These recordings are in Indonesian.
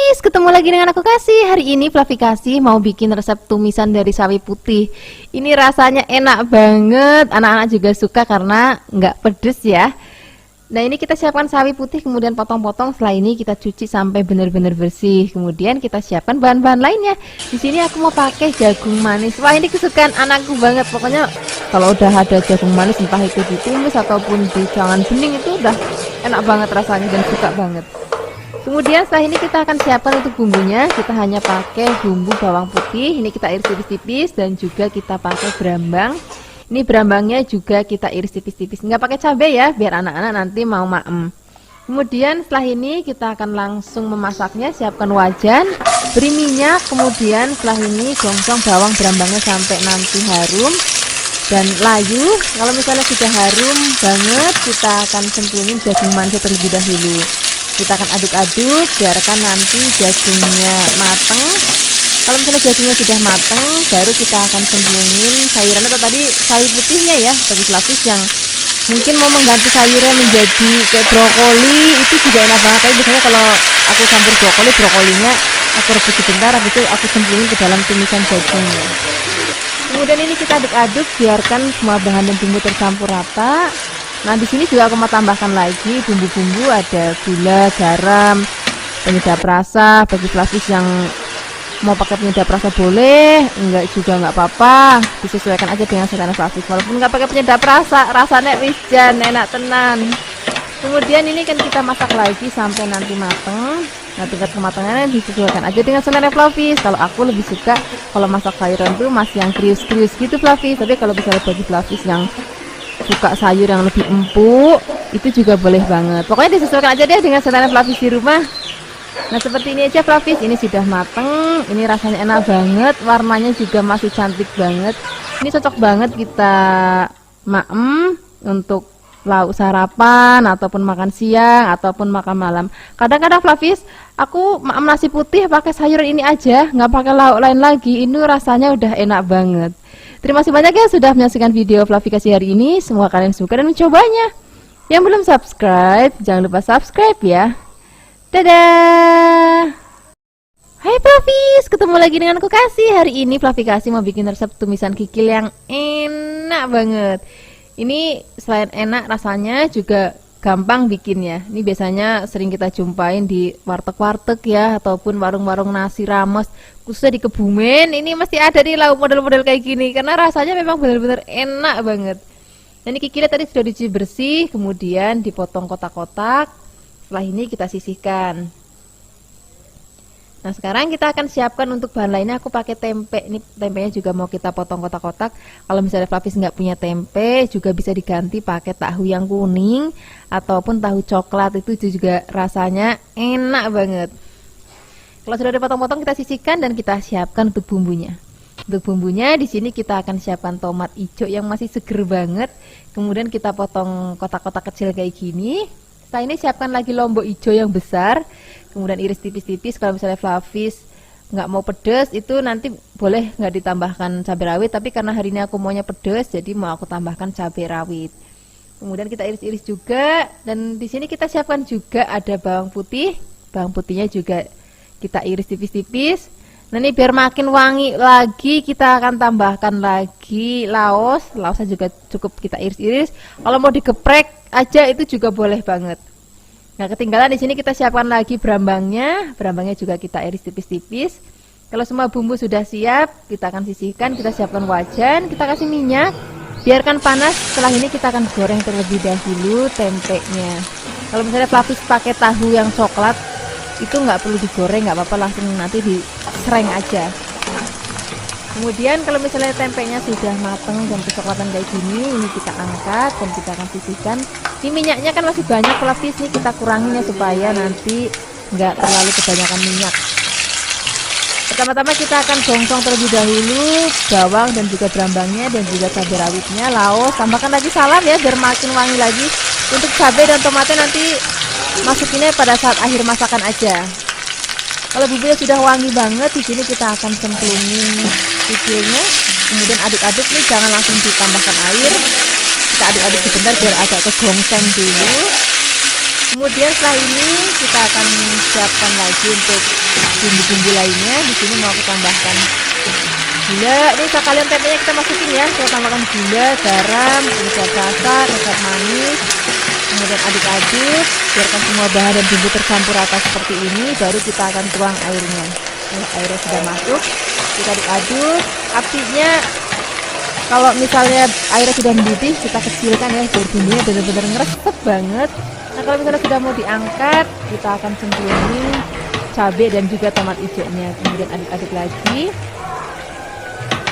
Flavis, ketemu lagi dengan aku Kasih. Hari ini Flavi Kasih mau bikin resep tumisan dari sawi putih. Ini rasanya enak banget, anak-anak juga suka karena nggak pedes ya. Nah, ini kita siapkan sawi putih, kemudian potong-potong. Setelah ini kita cuci sampai benar-benar bersih. Kemudian kita siapkan bahan-bahan lainnya. Di sini aku mau pakai jagung manis. Wah, ini kesukaan anakku banget. Pokoknya kalau udah ada jagung manis, entah itu ditumis ataupun dijangan bening, itu udah enak banget rasanya dan suka banget. Kemudian setelah ini kita akan siapkan untuk bumbunya. Kita hanya pakai bumbu bawang putih. Ini kita iris tipis-tipis dan juga kita pakai berambang. Ini berambangnya juga kita iris tipis-tipis. Nggak pakai cabai ya, biar anak-anak nanti mau maem. Kemudian setelah ini kita akan langsung memasaknya. Siapkan wajan, beri minyak. Kemudian setelah ini gongsong bawang berambangnya sampai nanti harum dan layu. Kalau misalnya sudah harum banget, kita akan cemplungin jagung manis terlebih dahulu. Kita akan aduk-aduk, biarkan nanti jagungnya mateng. Kalau misalnya jagungnya sudah mateng, baru kita akan cemplungin sayuran atau tadi sawi putihnya ya, bagi Flavis yang mungkin mau mengganti sayurnya menjadi kayak brokoli, itu juga enak banget. Tapi biasanya kalau aku campur brokolinya aku rebus sebentar, habis itu aku cemplungin ke dalam tumisan jagungnya. Kemudian ini kita aduk-aduk, biarkan semua bahan dan bumbu tercampur rata. Nah, di sini juga aku mau tambahkan lagi bumbu-bumbu, ada gula, garam, penyedap rasa. Bagi Flavis yang mau pakai penyedap rasa boleh, enggak juga enggak apa-apa, disesuaikan aja dengan selera Flavis. Walaupun enggak pakai penyedap rasa, rasanya wijan, enak tenan. Kemudian ini kan kita masak lagi sampai nanti mateng. Nah, tingkat kematangannya disesuaikan aja dengan selera Flavis. Kalau aku lebih suka kalau masak sayuran tuh masih yang krius-krius gitu Flavis. Tapi kalau misalnya bagi Flavis yang suka sayur yang lebih empuk, itu juga boleh banget. Pokoknya disesuaikan aja deh dengan selera Flavis di rumah. Nah, seperti ini aja Flavis, ini sudah mateng. Ini rasanya enak banget, warnanya juga masih cantik banget. Ini cocok banget kita maem untuk lauk sarapan ataupun makan siang ataupun makan malam. Kadang-kadang Flavis, aku maem nasi putih pakai sayuran ini aja, nggak pakai lauk lain lagi. Ini rasanya udah enak banget. Terima kasih banyak ya sudah menyaksikan video Flavi Kasih hari ini. Semoga kalian suka dan mencobanya. Yang belum subscribe, jangan lupa subscribe ya. Dadah. Hai Flavis, ketemu lagi dengan aku Kasih. Hari ini Flavi Kasih mau bikin resep tumisan kikil yang enak banget. Ini selain enak, rasanya juga gampang bikinnya. Ini biasanya sering kita jumpain di warteg-warteg ya, ataupun warung-warung nasi rames, khususnya di Kebumen. Ini mesti ada nih lauk model-model kayak gini, karena rasanya memang benar-benar enak banget. Dan ini kikilnya tadi sudah dicuci bersih, kemudian dipotong kotak-kotak. Setelah ini kita sisihkan. Nah, sekarang kita akan siapkan untuk bahan lainnya. Aku pakai tempe. Ini tempenya juga mau kita potong kotak-kotak. Kalau misalnya Flavis nggak punya tempe, juga bisa diganti pakai tahu yang kuning ataupun tahu coklat. Itu juga rasanya enak banget. Kalau sudah dipotong-potong, kita sisihkan dan kita siapkan untuk bumbunya. Untuk bumbunya di sini kita akan siapkan tomat hijau yang masih seger banget. Kemudian kita potong kotak-kotak kecil kayak gini. Setelah ini siapkan lagi lombok hijau yang besar. Kemudian iris tipis-tipis. Kalau misalnya Flavis nggak mau pedas, itu nanti boleh nggak ditambahkan cabai rawit. Tapi karena hari ini aku maunya pedas, jadi mau aku tambahkan cabai rawit. Kemudian kita iris-iris juga. Dan di sini kita siapkan juga ada bawang putih. Bawang putihnya juga kita iris tipis-tipis. Nah, ini biar makin wangi lagi, kita akan tambahkan lagi laos. Laosnya juga cukup kita iris-iris. Kalau mau digeprek aja itu juga boleh banget. Nah, ketinggalan di sini kita siapkan lagi berambangnya. Berambangnya juga kita iris tipis-tipis. Kalau semua bumbu sudah siap, kita akan sisihkan. Kita siapkan wajan, kita kasih minyak, biarkan panas. Setelah ini kita akan goreng terlebih dahulu tempenya. Kalau misalnya Flavis pakai tahu yang coklat, itu nggak perlu digoreng, nggak apa-apa, langsung nanti disereng aja. Kemudian kalau misalnya tempenya sudah matang dan kecoklatan kayak gini, ini kita angkat dan kita akan sisihkan. Ini minyaknya kan masih banyak Flavis, nih kita kurangin ya supaya nanti nggak terlalu kebanyakan minyak. Pertama-tama kita akan gongsong terlebih dahulu bawang dan juga berambangnya dan juga cabai rawitnya, laos. Tambahkan lagi salam ya biar makin wangi lagi. Untuk cabai dan tomatnya nanti masukinnya pada saat akhir masakan aja. Kalau bumbunya sudah wangi banget, di sini kita akan cemplungin kikilnya. Kemudian aduk-aduk nih, jangan langsung ditambahkan air. Kita aduk-aduk sebentar biar agak kegongseng dulu. Kemudian setelah ini kita akan siapkan lagi untuk bumbu-bumbu lainnya. Di sini mau aku tambahkan gula. Ini sekalian tempenya kita masukin ya. Kita tambahkan gula, garam, penyedap rasa, kecap manis. Kemudian aduk-aduk, biarkan semua bahan dan bumbu tercampur rata seperti ini. Baru kita akan tuang airnya. Airnya sudah masuk, kita aduk-aduk. Apinya kalau misalnya airnya sudah mendidih, kita kecilkan ya, biar bumbunya benar-benar ngeresep banget. Nah kalau misalnya sudah mau diangkat, kita akan cemplungin cabai dan juga tomat hijaunya. Kemudian aduk-aduk lagi.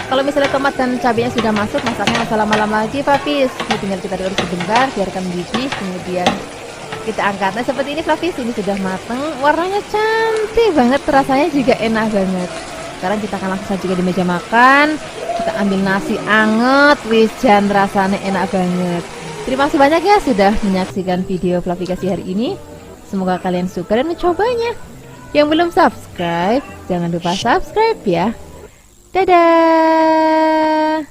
Kalau misalnya tomat dan cabenya sudah masuk, masaknya nggak usah lama-lama lagi, Flavis. Ini tinggal kita aduk sebentar, biarkan mendidih. Kemudian kita angkat. Nah seperti ini, Flavis, ini sudah mateng. Warnanya cantik banget, rasanya juga enak banget. Sekarang kita akan langsung saja di meja makan. Kita ambil nasi anget, wijan, rasanya enak banget. Terima kasih banyak ya sudah menyaksikan video Flavikasi hari ini. Semoga kalian suka dan mencobanya. Yang belum subscribe, jangan lupa subscribe ya. Dadah.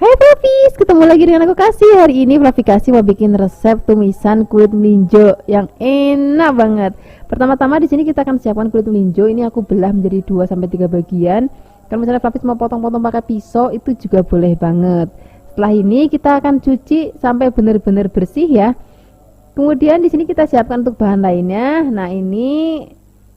Hai Flavis, ketemu lagi dengan aku Kasih. Hari ini Flavikasi mau bikin resep tumisan kulit melinjo yang enak banget. Pertama-tama di sini kita akan siapkan kulit melinjo. Ini aku belah menjadi 2 sampai 3 bagian. Kalau misalnya Flavis mau potong-potong pakai pisau itu juga boleh banget. Setelah ini kita akan cuci sampai benar-benar bersih ya. Kemudian di sini kita siapkan untuk bahan lainnya. Nah, ini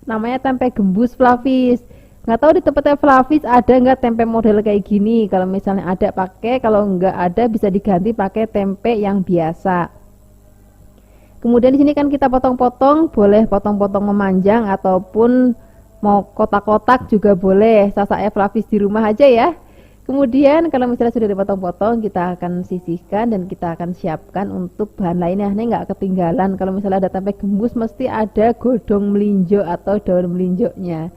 namanya tempe gembus Flavis. Nggak tahu di tempatnya Flavis ada nggak tempe model kayak gini. Kalau misalnya ada pakai, kalau nggak ada bisa diganti pakai tempe yang biasa. Kemudian di sini kan kita potong-potong, boleh potong-potong memanjang ataupun mau kotak-kotak juga boleh. Sasaknya Flavis di rumah aja ya. Kemudian kalau misalnya sudah dipotong-potong, kita akan sisihkan dan kita akan siapkan untuk bahan lainnya. Ini nggak ketinggalan, kalau misalnya ada tempe gembus mesti ada godong melinjo atau daun melinjonya.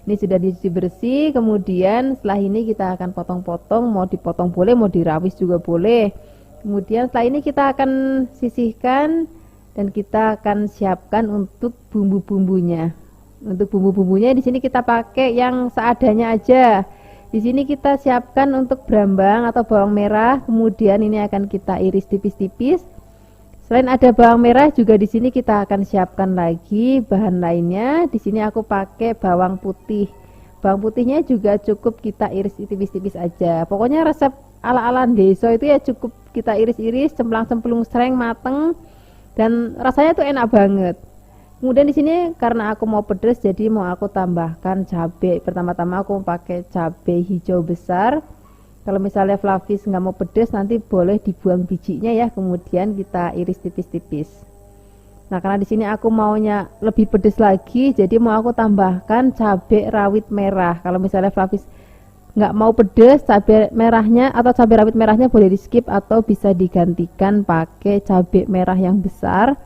Ini sudah dicuci bersih. Kemudian setelah ini kita akan potong-potong, mau dipotong boleh, mau dirawis juga boleh. Kemudian setelah ini kita akan sisihkan dan kita akan siapkan untuk bumbu-bumbunya. Untuk bumbu-bumbunya di sini kita pakai yang seadanya aja. Di sini kita siapkan untuk brambang atau bawang merah, kemudian ini akan kita iris tipis-tipis. Selain ada bawang merah, juga di sini kita akan siapkan lagi bahan lainnya. Di sini aku pakai bawang putih. Bawang putihnya juga cukup kita iris tipis-tipis aja. Pokoknya resep ala-ala deso itu ya cukup kita iris-iris, cemplang-cemplung sereng mateng dan rasanya tuh enak banget. Kemudian di sini karena aku mau pedas, jadi mau aku tambahkan cabai. Pertama-tama aku pakai cabai hijau besar. Kalau misalnya Flavis nggak mau pedas, nanti boleh dibuang bijinya ya. Kemudian kita iris tipis-tipis. Nah karena di sini aku maunya lebih pedas lagi, jadi mau aku tambahkan cabai rawit merah. Kalau misalnya Flavis nggak mau pedas, cabai merahnya atau cabai rawit merahnya boleh di skip atau bisa digantikan pakai cabai merah yang besar.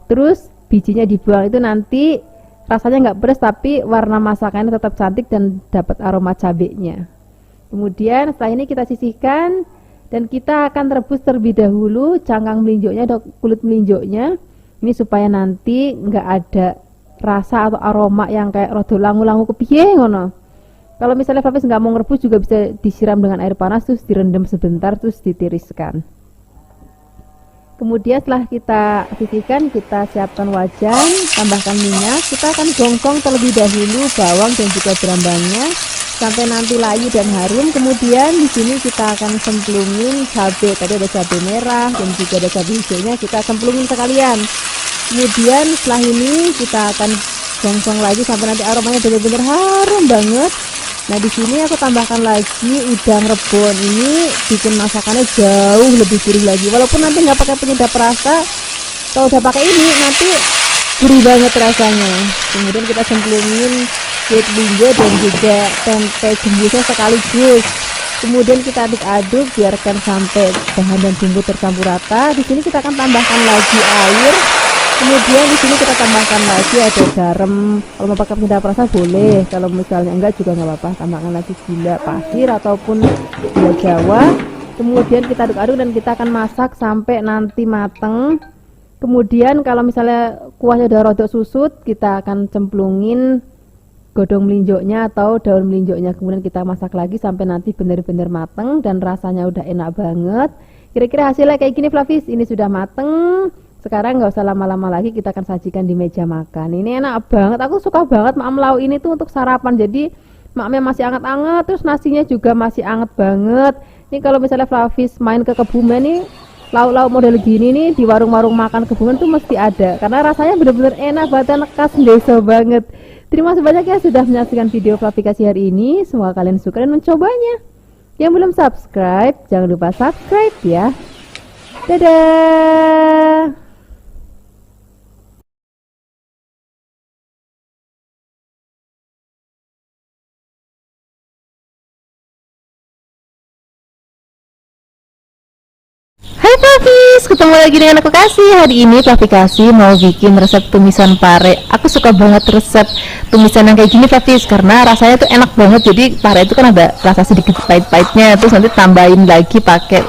Terus bijinya dibuang, itu nanti rasanya nggak pedas tapi warna masakannya tetap cantik dan dapat aroma cabenya. Kemudian setelah ini kita sisihkan dan kita akan rebus terlebih dahulu cangkang melinjoknya atau kulit melinjoknya. Ini supaya nanti nggak ada rasa atau aroma yang kayak rodo langu-langu kepiye ngono. Kalau misalnya Flavis nggak mau ngerebus juga bisa disiram dengan air panas terus direndam sebentar terus ditiriskan. Kemudian setelah kita sisihkan, kita siapkan wajan, tambahkan minyak. Kita akan gongkong terlebih dahulu bawang dan juga berambangnya sampai nanti layu dan harum. Kemudian di sini kita akan cemplungin cabai. Tadi ada cabai merah dan juga ada cabai hijaunya, kita cemplungin sekalian. Kemudian setelah ini kita akan gongkong lagi sampai nanti aromanya benar-benar harum banget. Nah di sini aku tambahkan lagi udang rebon. Ini bikin masakannya jauh lebih gurih lagi. Walaupun nanti nggak pakai penyedap rasa, kalau udah pakai ini nanti gurih banget rasanya. Kemudian kita cemplungin kulit melinjo dan juga tempe gembusnya sekaligus. Kemudian kita aduk-aduk, biarkan sampai bahan dan bumbu tercampur rata. Di sini kita akan tambahkan lagi air. Kemudian di sini kita tambahkan lagi ada garam. Kalau mau pakai penyedap rasa boleh. Kalau misalnya enggak juga nggak apa-apa. Tambahkan lagi gula pasir ataupun gula Jawa. Kemudian kita aduk-aduk dan kita akan masak sampai nanti mateng. Kemudian kalau misalnya kuahnya udah rodok susut, kita akan cemplungin godong melinjoknya atau daun melinjoknya. Kemudian kita masak lagi sampai nanti benar-benar mateng dan rasanya udah enak banget. Kira-kira hasilnya kayak gini Flavis, ini sudah mateng. Sekarang nggak usah lama-lama lagi, kita akan sajikan di meja makan. Ini enak banget, aku suka banget maem lau ini tuh untuk sarapan. Jadi maemnya masih anget-anget, terus nasinya juga masih anget banget. Ini kalau misalnya Flavis main ke Kebumen nih, lauk-lauk model gini nih di warung-warung makan Kebumen tuh mesti ada, karena rasanya bener-bener enak banget, enak khas desa banget. Terima kasih banyak ya sudah menyaksikan video Flavikasi hari ini. Semoga kalian suka dan mencobanya. Yang belum subscribe, jangan lupa subscribe ya. Dadah. Hai Flavis, ketemu lagi dengan aku Kasih. Hari ini Flavikasi mau bikin resep tumisan pare. Aku suka banget resep tumisan yang kayak gini Flavis, karena rasanya tuh enak banget. Jadi pare itu kan ada rasa sedikit pahit-pahitnya, terus nanti tambahin lagi pakai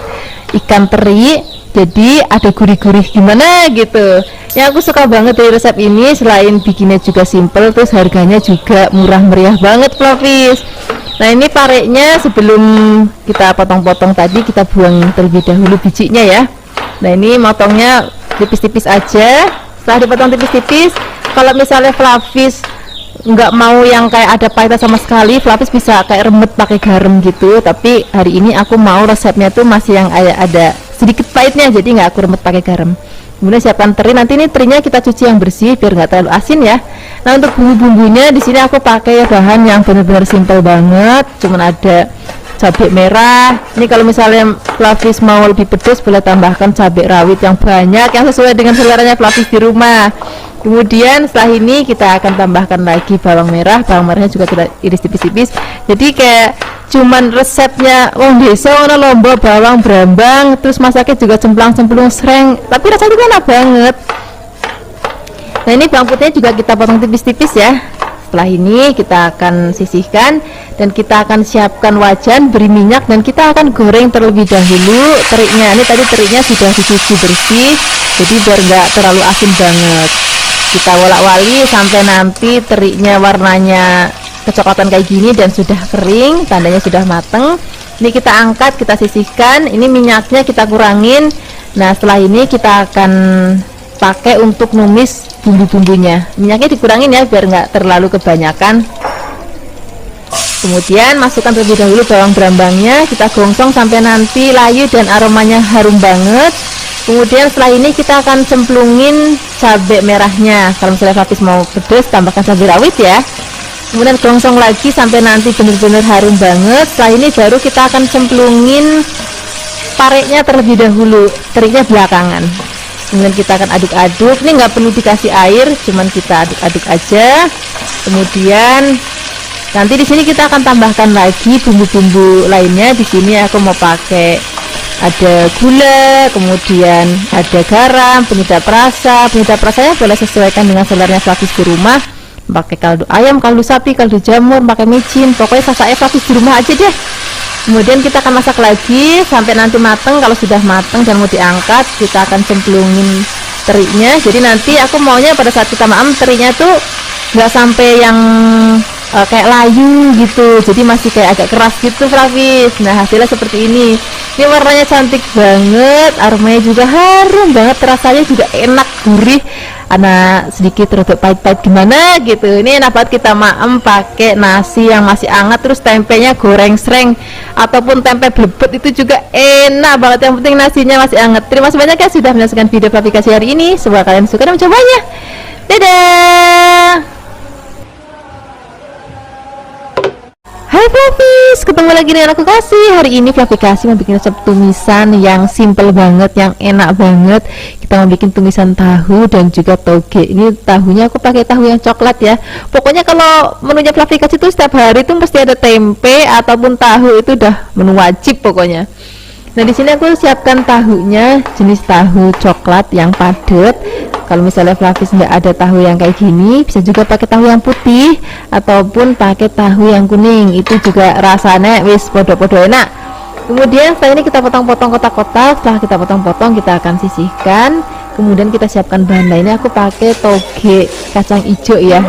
ikan teri, jadi ada gurih-gurih gimana gitu. Yang aku suka banget dari resep ini, selain bikinnya juga simple, terus harganya juga murah meriah banget Flavis. Nah ini parenya sebelum kita potong-potong tadi, kita buang terlebih dahulu bijinya ya. Nah ini motongnya tipis-tipis aja. Setelah dipotong tipis-tipis, kalau misalnya Flavis nggak mau yang kayak ada pahitnya sama sekali, Flavis bisa kayak remet pakai garam gitu. Tapi hari ini aku mau resepnya tuh masih yang ada sedikit pahitnya, jadi nggak aku remet pakai garam. Kemudian siapkan teri, nanti ini terinya kita cuci yang bersih biar nggak terlalu asin ya. Nah untuk bumbu-bumbunya di sini aku pakai bahan yang benar-benar simple banget, cuman ada cabai merah. Ini kalau misalnya Flavis mau lebih pedas boleh tambahkan cabai rawit yang banyak, yang sesuai dengan seleranya Flavis di rumah. Kemudian setelah ini kita akan tambahkan lagi bawang merah. Bawang merahnya juga kita iris tipis-tipis, jadi kayak cuman resepnya wong desa ono lomba bawang brambang, terus masaknya juga cemplang-cemplung sreng, tapi rasanya juga enak banget. Nah ini bawang putihnya juga kita potong tipis-tipis ya. Setelah ini kita akan sisihkan dan kita akan siapkan wajan, beri minyak, dan kita akan goreng terlebih dahulu terinya. Ini tadi terinya sudah dicuci bersih, jadi biar nggak terlalu asin banget. Kita wolak-wali sampai nanti terinya warnanya kecoklatan kayak gini dan sudah kering, tandanya sudah mateng. Ini kita angkat, kita sisihkan. Ini minyaknya kita kurangin. Nah setelah ini kita akan pakai untuk numis bumbu-bumbunya. Minyaknya dikurangin ya biar nggak terlalu kebanyakan. Kemudian masukkan terlebih dahulu bawang brambangnya, kita gongsong sampai nanti layu dan aromanya harum banget. Kemudian setelah ini kita akan cemplungin cabai merahnya. Kalau misalnya Flavis mau pedas, tambahkan cabai rawit ya. Kemudian gongsong lagi sampai nanti benar-benar harum banget. Setelah ini baru kita akan cemplungin parenya terlebih dahulu, terinya belakangan. Kemudian kita akan aduk-aduk. Ini nggak perlu dikasih air, cuman kita aduk-aduk aja. Kemudian nanti di sini kita akan tambahkan lagi bumbu-bumbu lainnya. Di sini aku mau pakai ada gula, kemudian ada garam, penyedap rasa. Penyedap rasanya boleh sesuaikan dengan selernya Flavis di rumah. Pakai kaldu ayam, kaldu sapi, kaldu jamur, pakai micin, pokoknya sasaknya Flavis di rumah aja deh. Kemudian kita akan masak lagi sampai nanti mateng. Kalau sudah mateng dan mau diangkat, kita akan cemplungin terinya. Jadi nanti aku maunya pada saat kita maem terinya tuh nggak sampai yang kayak layu gitu, jadi masih kayak agak keras gitu Flavis. Nah hasilnya seperti ini. Ini warnanya cantik banget, aromanya juga harum banget, rasanya juga enak, gurih, ada sedikit rada pahit-pahit gimana gitu. Ini enak banget kita maem pakai nasi yang masih hangat, terus tempenya goreng sreng ataupun tempe blebet itu juga enak banget. Yang penting nasinya masih hangat. Terima kasih banyak ya sudah menyaksikan video Flavikasi hari ini. Semoga kalian suka dan mencobanya. Dadah. Hai Flavis, ketemu lagi dengan aku Kasih. Hari ini Flavikasi mau bikin resep tumisan yang simple banget, yang enak banget. Kita mau bikin tumisan tahu dan juga toge. Ini tahunya aku pakai tahu yang coklat ya. Pokoknya kalau menunya Flavikasi itu setiap hari itu mesti ada tempe ataupun tahu, itu udah menu wajib pokoknya. Nah di sini aku siapkan tahunya jenis tahu coklat yang padat. Kalau misalnya Flavis nggak ada tahu yang kayak gini, bisa juga pakai tahu yang putih ataupun pakai tahu yang kuning. Itu juga rasanya wis podo-podo enak. Kemudian setelah ini kita potong-potong kotak-kotak. Setelah kita potong-potong, kita akan sisihkan. Kemudian kita siapkan bahan lainnya. Aku pakai toge kacang hijau ya.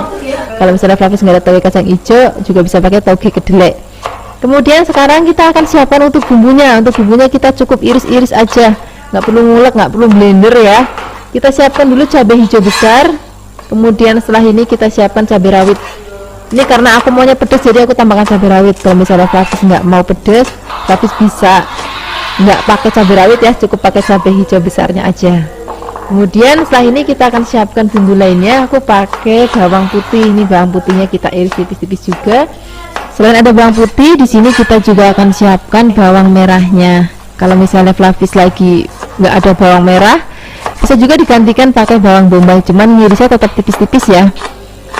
Kalau misalnya Flavis nggak ada toge kacang hijau, juga bisa pakai toge kedelai. Kemudian sekarang kita akan siapkan untuk bumbunya. Untuk bumbunya kita cukup iris-iris aja, nggak perlu ngulek, nggak perlu blender ya. Kita siapkan dulu cabai hijau besar. Kemudian setelah ini kita siapkan cabai rawit. Ini karena aku maunya pedas, jadi aku tambahkan cabai rawit. Kalau misalnya Flavis nggak mau pedas, Flavis bisa nggak pakai cabai rawit ya, cukup pakai cabai hijau besarnya aja. Kemudian setelah ini kita akan siapkan bumbu lainnya. Aku pakai bawang putih. Ini bawang putihnya kita iris tipis-tipis juga. Selain ada bawang putih, di sini kita juga akan siapkan bawang merahnya. Kalau misalnya Flavis lagi nggak ada bawang merah, bisa juga digantikan pakai bawang bombay, cuman ngirisnya tetap tipis-tipis ya.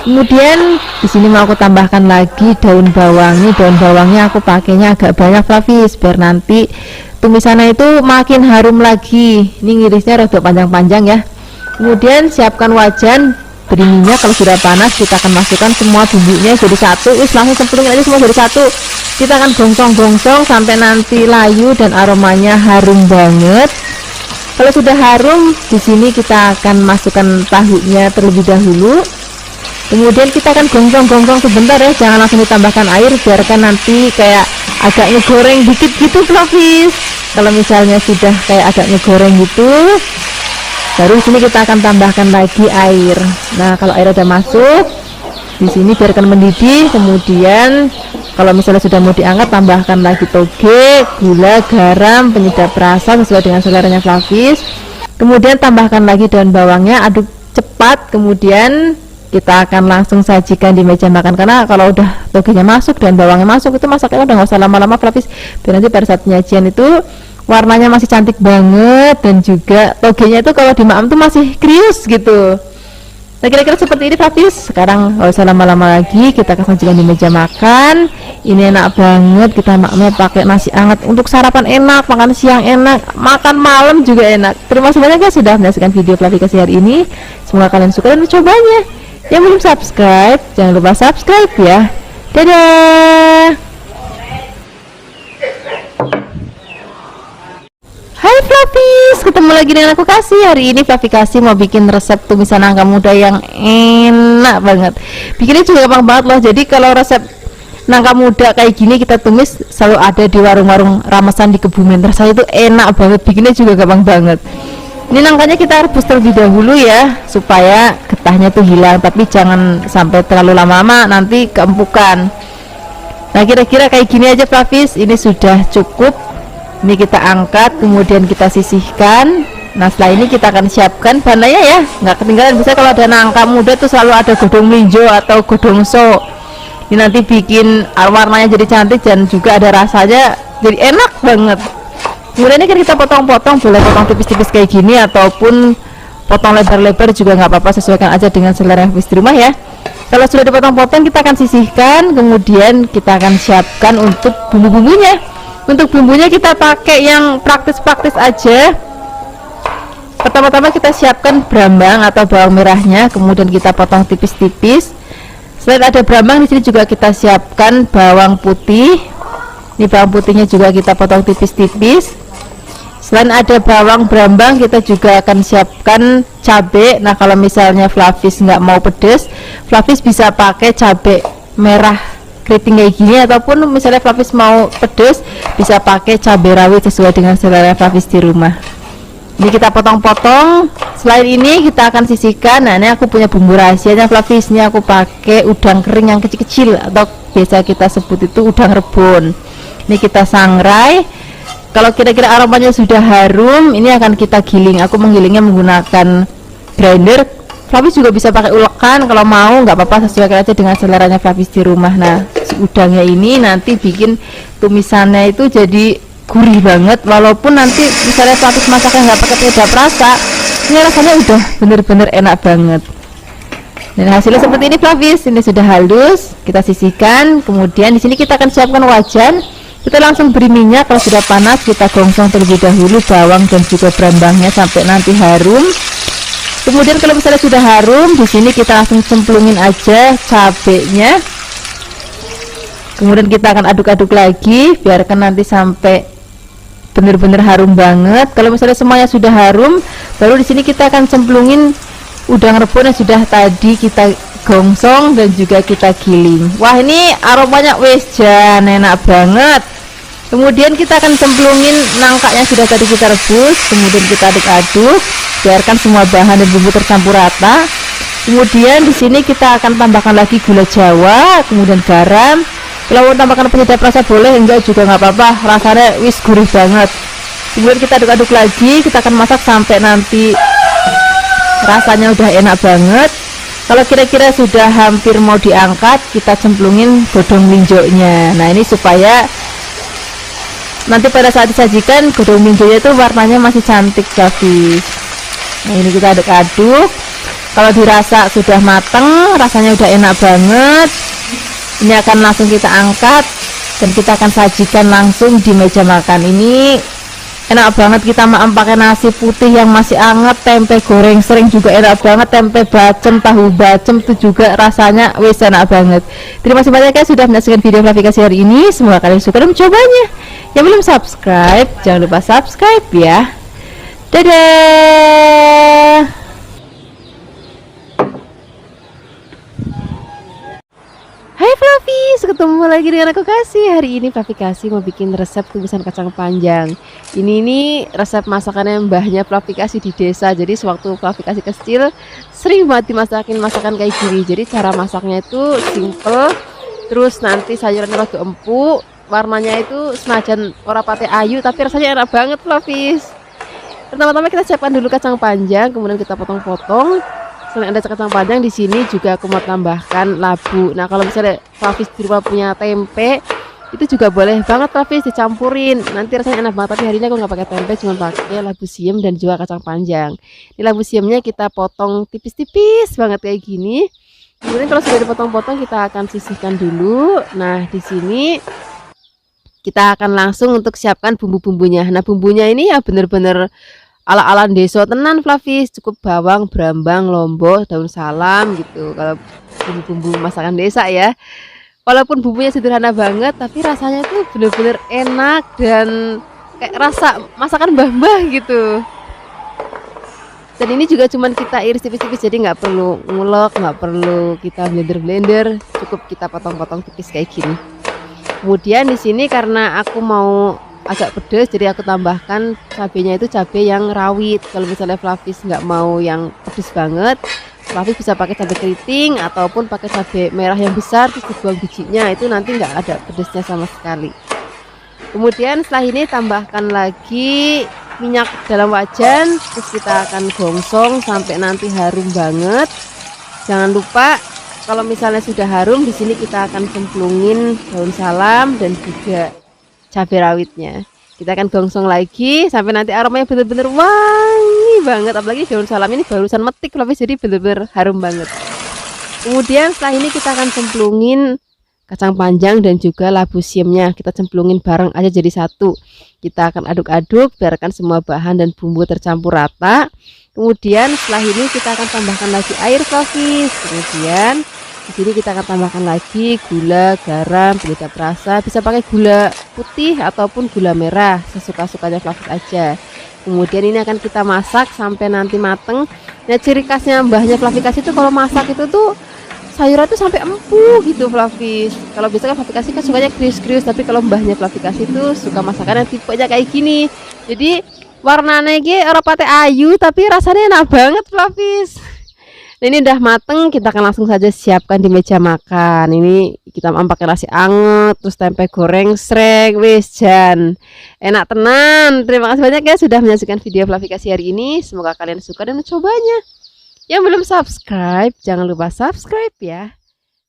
Kemudian di sini mau aku tambahkan lagi daun bawang. Ini daun bawangnya aku pakainya agak banyak Flavis, biar nanti tumisannya itu makin harum lagi. Ini ngirisnya rada panjang-panjang ya. Kemudian siapkan wajan, beri minyak. Kalau sudah panas kita akan masukkan semua bumbunya jadi satu. Langsung cemplungin aja semua jadi satu. Kita akan gongsong-gongsong sampai nanti layu dan aromanya harum banget. Kalau sudah harum, di sini kita akan masukkan tahunya terlebih dahulu. Kemudian kita akan gongsong-gongsong sebentar ya, jangan langsung ditambahkan air, biarkan nanti kayak agak ngegoreng dikit gitu Flavis. Kalau misalnya sudah kayak agak ngegoreng gitu, baru sini kita akan tambahkan lagi air. Nah, kalau air udah masuk, di sini biarkan mendidih. Kemudian kalau misalnya sudah mau diangkat, tambahkan lagi toge, gula, garam, penyedap rasa sesuai dengan seleranya Flavis. Kemudian tambahkan lagi daun bawangnya, aduk cepat. Kemudian kita akan langsung sajikan di meja makan, karena kalau udah togenya masuk dan bawangnya masuk, itu masaknya udah nggak usah lama-lama Flavis, biar nanti pada saat penyajian itu warnanya masih cantik banget, dan juga togenya itu kalau dimakan tuh masih krius gitu. Nah, kira-kira seperti ini Flavis. Sekarang nggak usah lama-lama lagi, kita akan sajikan di meja makan. Ini enak banget, kita makannya pakai nasi hangat. Untuk sarapan enak, makan siang enak, makan malam juga enak. Terima kasih banyak ya sudah menyaksikan video Flavikasi hari ini. Semoga kalian suka dan mencobanya. Yang belum subscribe, jangan lupa subscribe ya. Dadah. Hai Flavis, ketemu lagi dengan aku Kasih. Hari ini Flavikasi mau bikin resep tumisan nangka muda yang enak banget. Bikinnya juga gampang banget loh. Jadi kalau resep nangka muda kayak gini kita tumis selalu ada di warung-warung ramesan di Kebumen. Rasanya itu enak banget. Bikinnya juga gampang banget. Ini nangkanya kita rebus terlebih dahulu ya, supaya getahnya tuh hilang, tapi jangan sampai terlalu lama-lama, nanti keempukan. Nah, kira-kira kayak gini aja Flavis, ini sudah cukup. Ini kita angkat, kemudian kita sisihkan. Nah, setelah ini kita akan siapkan bahannya ya, nggak ketinggalan. Bisa kalau ada nangka muda tuh selalu ada godong melinjo atau godong so. Ini nanti bikin warnanya jadi cantik dan juga ada rasanya, jadi enak banget. Kemudian ini kan kita potong-potong, boleh potong tipis-tipis kayak gini ataupun potong lebar-lebar juga nggak apa-apa, sesuaikan aja dengan selera Flavis di rumah ya. Kalau sudah dipotong-potong, kita akan sisihkan, kemudian kita akan siapkan untuk bumbu-bumbunya. Untuk bumbunya kita pakai yang praktis-praktis aja. Pertama-tama kita siapkan brambang atau bawang merahnya, kemudian kita potong tipis-tipis. Selain ada brambang, di sini juga kita siapkan bawang putih. Ini bawang putihnya juga kita potong tipis-tipis. Selain ada bawang brambang, kita juga akan siapkan cabai. Nah, kalau misalnya Flavis nggak mau pedes, Flavis bisa pakai cabai merah keriting kayak gini, ataupun misalnya Flavis mau pedes, bisa pakai cabai rawit sesuai dengan selera Flavis di rumah. Ini kita potong-potong. Selain ini kita akan sisihkan. Nah, ini aku punya bumbu rahasianya Flavis. Ini aku pakai udang kering yang kecil-kecil, atau biasa kita sebut itu udang rebon. Ini kita sangrai. Kalau kira-kira aromanya sudah harum, ini akan kita giling. Aku menggilingnya menggunakan grinder. Flavis juga bisa pakai ulekan kalau mau, nggak apa-apa, sesuaikan aja dengan seleranya Flavis di rumah. Nah, si udangnya ini nanti bikin tumisannya itu jadi gurih banget. Walaupun nanti misalnya Flavis masaknya nggak pakai penyedap rasa, ini rasanya udah bener-bener enak banget. Dan hasilnya seperti ini Flavis. Ini sudah halus, kita sisihkan. Kemudian di sini kita akan siapkan wajan. Kita langsung beri minyak. Kalau sudah panas, kita gongsong terlebih dahulu bawang dan juga brambangnya sampai nanti harum. Kemudian kalau misalnya sudah harum, di sini kita langsung cemplungin aja cabenya. Kemudian kita akan aduk-aduk lagi, biarkan nanti sampai benar-benar harum banget. Kalau misalnya semuanya sudah harum, baru di sini kita akan cemplungin udang rebon yang sudah tadi kita gongsong dan juga kita giling. Wah, ini aromanya wis jan enak banget. Kemudian kita akan cemplungin nangka yang sudah tadi kita rebus, kemudian kita aduk-aduk, biarkan semua bahan dan bumbu tercampur rata. Kemudian di sini kita akan tambahkan lagi gula Jawa, kemudian garam. Kalau mau tambahkan penyedap rasa boleh, enggak juga nggak apa-apa, rasanya wis gurih banget. Kemudian kita aduk-aduk lagi, kita akan masak sampai nanti rasanya udah enak banget. Kalau kira-kira sudah hampir mau diangkat, kita cemplungin godong melinjonya. Nah, ini supaya nanti pada saat disajikan godong melinjonya itu warnanya masih cantik, guys. Nah, ini kita aduk-aduk. Kalau dirasa sudah mateng, rasanya udah enak banget, ini akan langsung kita angkat dan kita akan sajikan langsung di meja makan. Ini enak banget, kita makan pakai nasi putih yang masih anget, tempe goreng sering juga enak banget, tempe bacem, tahu bacem itu juga rasanya wis enak banget. Terima kasih banyak ya sudah menyaksikan video klarifikasi hari ini, semoga kalian suka dan mencobanya. Yang belum subscribe, jangan lupa subscribe ya. Dadah. Hai Flavis, ketemu lagi dengan aku Kasih. Hari ini Flavi Kasih mau bikin resep tumisan kacang panjang. Ini resep masakannya mbahnya Flavi Kasih di desa. Jadi sewaktu Flavi Kasih kecil sering banget dimasakin masakan kayak gini. Jadi cara masaknya itu simple. Terus nanti sayurannya rada empuk, warnanya itu senajan ora pate ayu tapi rasanya enak banget Flavis. Pertama-tama kita siapkan dulu kacang panjang, kemudian kita potong-potong. Selain ada kacang panjang, di sini juga aku mau tambahkan labu. Nah, kalau misalnya Flavis di rumah punya tempe, itu juga boleh banget Flavis dicampurin. Nanti rasanya enak banget. Tapi hari ini aku nggak pakai tempe, cuma pakai labu siam dan juga kacang panjang. Ini labu siamnya kita potong tipis-tipis banget kayak gini. Kemudian kalau sudah dipotong-potong, kita akan sisihkan dulu. Nah, di sini kita akan langsung untuk siapkan bumbu-bumbunya. Nah, bumbunya ini ya bener-bener ala-ala desa tenan Flavis, cukup bawang, brambang, lombok, daun salam gitu. Kalau bumbu-bumbu masakan desa ya. Walaupun bumbunya sederhana banget, tapi rasanya tuh bener-bener enak dan kayak rasa masakan mbah-mbah gitu. Dan ini juga cuman kita iris tipis-tipis, jadi nggak perlu ngulek, nggak perlu kita blender-blender, cukup kita potong-potong tipis kayak gini. Kemudian di sini karena aku mau agak pedas, jadi aku tambahkan cabenya itu cabai yang rawit. Kalau misalnya Flavis nggak mau yang pedas banget, Flavis bisa pakai cabai keriting ataupun pakai cabai merah yang besar terus dibuang bijinya, itu nanti nggak ada pedasnya sama sekali. Kemudian setelah ini tambahkan lagi minyak dalam wajan, terus kita akan gongsong sampai nanti harum banget. Jangan lupa kalau misalnya sudah harum, di sini kita akan cemplungin daun salam dan juga cabai rawitnya. Kita akan gongsong lagi sampai nanti aromanya bener-bener wangi banget. Apalagi daun salam ini barusan metik Flavis, jadi bener-bener harum banget. Kemudian setelah ini kita akan cemplungin kacang panjang dan juga labu siamnya. Kita cemplungin bareng aja jadi satu. Kita akan aduk-aduk, biarkan semua bahan dan bumbu tercampur rata. Kemudian setelah ini kita akan tambahkan lagi air Flavis. Kemudian di sini kita akan tambahkan lagi gula, garam, penyedap rasa. Bisa pakai gula putih ataupun gula merah, sesuka-sukanya Flavis aja. Kemudian ini akan kita masak sampai nanti mateng. Nah, ciri khasnya mbahnya Flavis Kasih itu kalau masak itu tuh sayuran tuh sampai empuk gitu Flavis. Kalau biasanya Flavis Kasih kan sukanya krius-krius, tapi kalau mbahnya Flavis Kasih itu suka masakannya tipenya kayak gini. Jadi warnanya iki ora pate ayu tapi rasanya enak banget Flavis. Nah, ini udah mateng, kita akan langsung saja siapkan di meja makan. Ini kita pakai nasi anget, terus tempe goreng srek, wis jan enak tenan. Terima kasih banyak ya sudah menyaksikan video Flavi Kasih hari ini. Semoga kalian suka dan mencobanya. Yang belum subscribe, jangan lupa subscribe ya.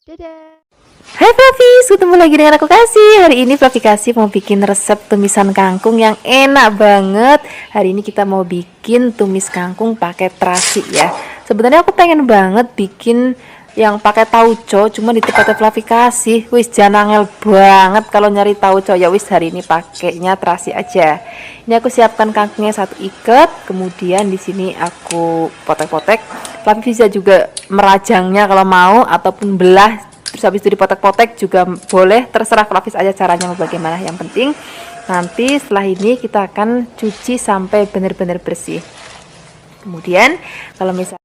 Dadah. Hai Flavis, ketemu lagi dengan aku Kasih. Hari ini Flavi Kasih mau bikin resep tumisan kangkung yang enak banget. Hari ini kita mau bikin tumis kangkung pakai terasi ya. Sebenarnya aku pengen banget bikin yang pakai tauco, cuma di tempatnya Flavi Kasih wis janangel banget kalau nyari tauco. Ya wis hari ini pakainya terasi aja. Ini aku siapkan kangkungnya satu ikat, kemudian di sini aku potek-potek. Flavi bisa juga merajangnya kalau mau ataupun belah. Terus habis itu dipotek-potek juga boleh, terserah Flavis aja caranya mau bagaimana. Yang penting nanti setelah ini kita akan cuci sampai benar-benar bersih. Kemudian kalau misalnya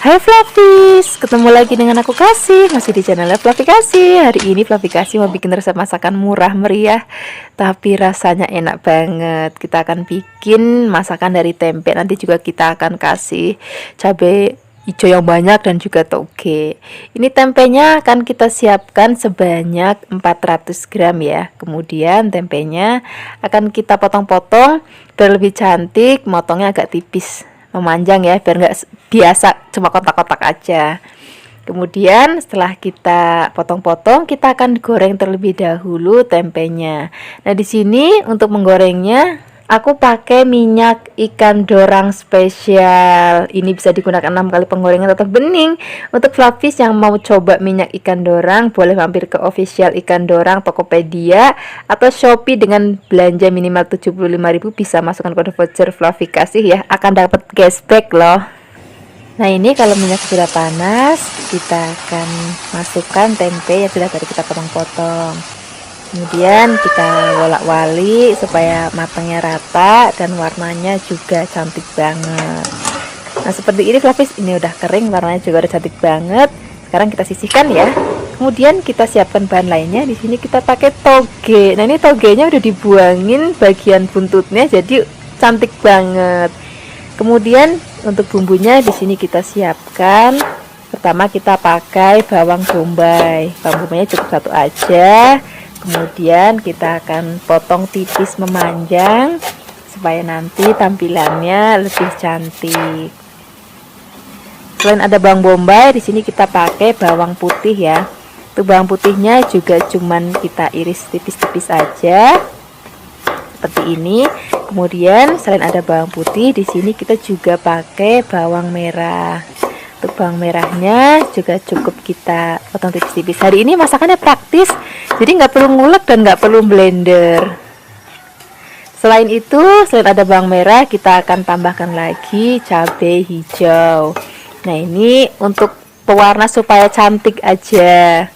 Hai Flavis, ketemu lagi dengan aku Kasih, masih di channel Flavi Kasih. Hari ini Flavi Kasih mau bikin resep masakan murah meriah tapi rasanya enak banget. Kita akan bikin masakan dari tempe, nanti juga kita akan kasih cabai hijau yang banyak dan juga toge. Ini tempenya akan kita siapkan sebanyak 400 gram ya. Kemudian tempenya akan kita potong-potong biar lebih cantik, motongnya agak tipis, memanjang ya, biar nggak biasa cuma kotak-kotak aja. Kemudian setelah kita potong-potong, kita akan goreng terlebih dahulu tempenya. Nah, di sini untuk menggorengnya aku pakai minyak ikan dorang spesial. Ini bisa digunakan 6 kali penggorengan tetap bening. Untuk Flavis yang mau coba minyak ikan dorang, boleh mampir ke official ikan dorang Tokopedia atau Shopee dengan belanja minimal 75.000 bisa masukkan kode voucher Flavi Kasih ya, akan dapat cashback loh. Nah, ini kalau minyak sudah panas, kita akan masukkan tempe yang sudah tadi kita potong-potong. Kemudian kita wolak-walik supaya matangnya rata dan warnanya juga cantik banget. Nah, seperti ini Flavis, ini udah kering, warnanya juga udah cantik banget. Sekarang kita sisihkan ya. Kemudian kita siapkan bahan lainnya. Di sini kita pakai toge. Nah, ini togenya udah dibuangin bagian buntutnya jadi cantik banget. Kemudian untuk bumbunya di sini kita siapkan. Pertama kita pakai bawang bombay. Bawang bombaynya cukup satu aja. Kemudian kita akan potong tipis memanjang supaya nanti tampilannya lebih cantik. Selain ada bawang bombay, di sini kita pakai bawang putih ya. Untuk bawang putihnya juga cuman kita iris tipis-tipis aja. Seperti ini. Kemudian selain ada bawang putih, di sini kita juga pakai bawang merah. Untuk bawang merahnya juga cukup kita potong tipis-tipis. Hari ini masakannya praktis, jadi nggak perlu ngulek dan nggak perlu blender. Selain itu, selain ada bawang merah, kita akan tambahkan lagi cabai hijau. Nah, ini untuk pewarna supaya cantik aja.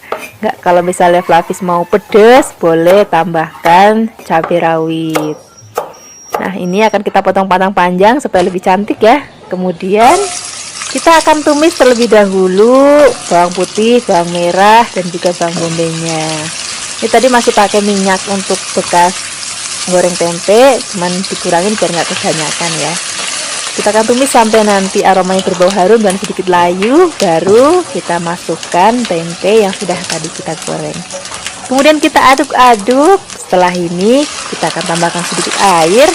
Nggak, kalau misalnya Flavis mau pedas, boleh tambahkan cabai rawit. Nah, ini akan kita potong panjang supaya lebih cantik ya. Kemudian kita akan tumis terlebih dahulu bawang putih, bawang merah, dan juga bawang bombaynya. Ini tadi masih pakai minyak untuk bekas goreng tempe, cuman dikurangin biar nggak kebanyakan ya. Kita akan tumis sampai nanti aromanya berbau harum dan sedikit layu, baru kita masukkan tempe yang sudah tadi kita goreng. Kemudian kita aduk-aduk. Setelah ini kita akan tambahkan sedikit air.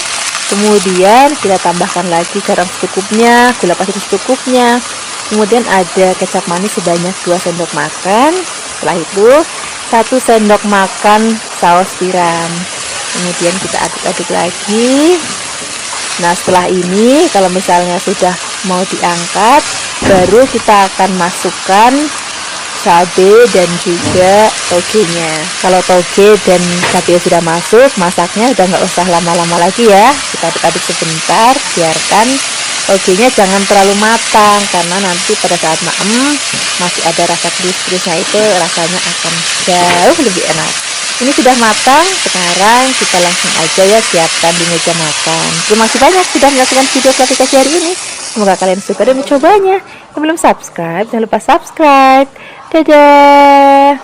Kemudian kita tambahkan lagi garam secukupnya, gula pasir secukupnya. Kemudian ada kecap manis sebanyak 2 sendok makan. Setelah itu 1 sendok makan saus tiram. Kemudian kita aduk-aduk lagi. Nah, setelah ini kalau misalnya sudah mau diangkat, baru kita akan masukkan cabai dan juga togenya. Kalau toge dan cabai sudah masuk, masaknya udah nggak usah lama-lama lagi ya. Kita aduk-aduk sebentar, biarkan togenya jangan terlalu matang karena nanti pada saat maem masih ada rasa krius-kriusnya, itu rasanya akan jauh lebih enak. Ini sudah matang, sekarang kita langsung aja ya siapkan di meja makan. Terima kasih banyak sudah menyaksikan video Flavi Kasih hari ini. Semoga kalian suka dan mencobanya. Yang belum subscribe, jangan lupa subscribe. Dadah.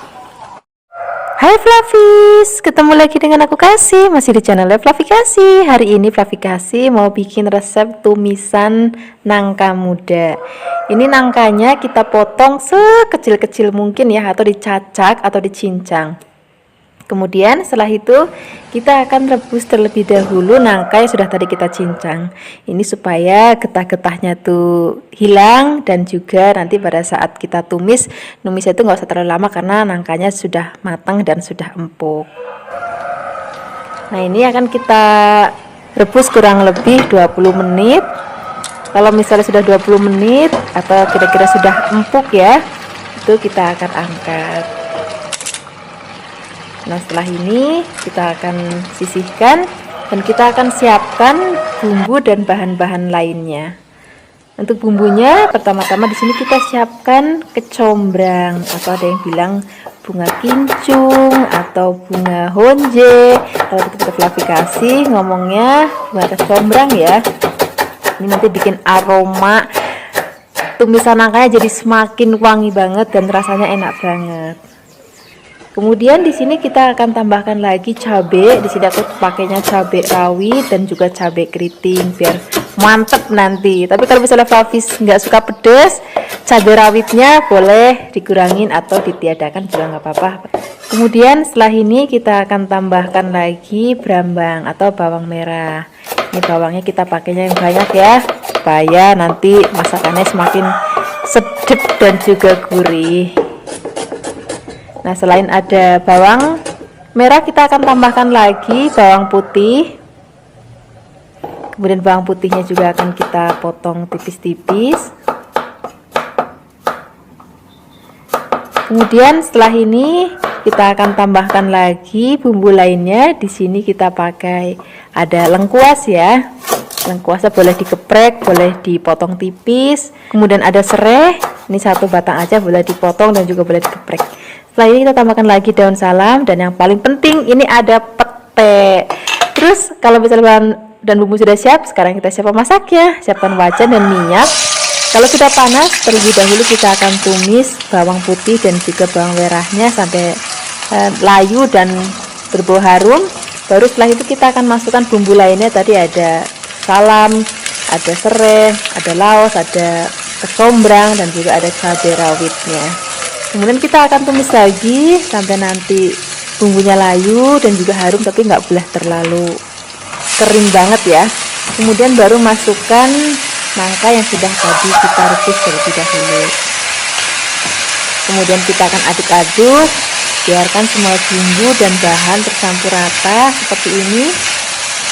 Hai Flavis, ketemu lagi dengan aku Kasih, masih di channel Flavi Kasih. Hari ini Flavi Kasih mau bikin resep tumisan nangka muda. Ini nangkanya kita potong sekecil-kecil mungkin ya, atau dicacak atau dicincang. Kemudian setelah itu kita akan rebus terlebih dahulu nangka yang sudah tadi kita cincang. Ini supaya getah-getahnya tuh hilang, dan juga nanti pada saat kita numisnya itu nggak usah terlalu lama karena nangkanya sudah matang dan sudah empuk. Nah, ini akan kita rebus kurang lebih 20 menit. Kalau misalnya sudah 20 menit atau kira-kira sudah empuk ya, itu kita akan angkat. Nah, setelah ini kita akan sisihkan dan kita akan siapkan bumbu dan bahan-bahan lainnya. Untuk bumbunya, pertama-tama di sini kita siapkan kecombrang, atau ada yang bilang bunga kincung atau bunga honje. Kalau kita Flavi Kasih ngomongnya bunga kecombrang ya. Ini nanti bikin aroma tumisan nangkanya jadi semakin wangi banget dan rasanya enak banget. Kemudian di sini kita akan tambahkan lagi cabai. Di sini aku pakainya cabai rawit dan juga cabai keriting biar mantep nanti. Tapi kalau misalnya Flavis nggak suka pedas, cabai rawitnya boleh dikurangin atau ditiadakan juga nggak apa-apa. Kemudian setelah ini kita akan tambahkan lagi brambang atau bawang merah. Ini bawangnya kita pakainya yang banyak ya, supaya nanti masakannya semakin sedap dan juga gurih. Nah, selain ada bawang merah, kita akan tambahkan lagi bawang putih. Kemudian bawang putihnya juga akan kita potong tipis-tipis. Kemudian setelah ini kita akan tambahkan lagi bumbu lainnya. Di sini kita pakai ada lengkuas ya. Lengkuasnya boleh dikeprek, boleh dipotong tipis. Kemudian ada serai, ini satu batang aja boleh dipotong dan juga boleh dikeprek. Setelah ini kita tambahkan lagi daun salam dan yang paling penting ini ada pete. Terus kalau misalnya bahan dan bumbu sudah siap, sekarang kita siap memasaknya. Siapkan wajan dan minyak. Kalau sudah panas, terlebih dahulu kita akan tumis bawang putih dan juga bawang merahnya sampai layu dan berbau harum. Baru setelah itu kita akan masukkan bumbu lainnya. Tadi ada salam, ada serai, ada laos, ada kecombrang dan juga ada cabai rawitnya. Kemudian kita akan tumis lagi sampai nanti bumbunya layu dan juga harum, tapi nggak boleh terlalu kering banget ya. Kemudian baru masukkan nangka yang sudah tadi kita rebus terlebih dahulu. Kemudian kita akan aduk-aduk, biarkan semua bumbu dan bahan tercampur rata seperti ini.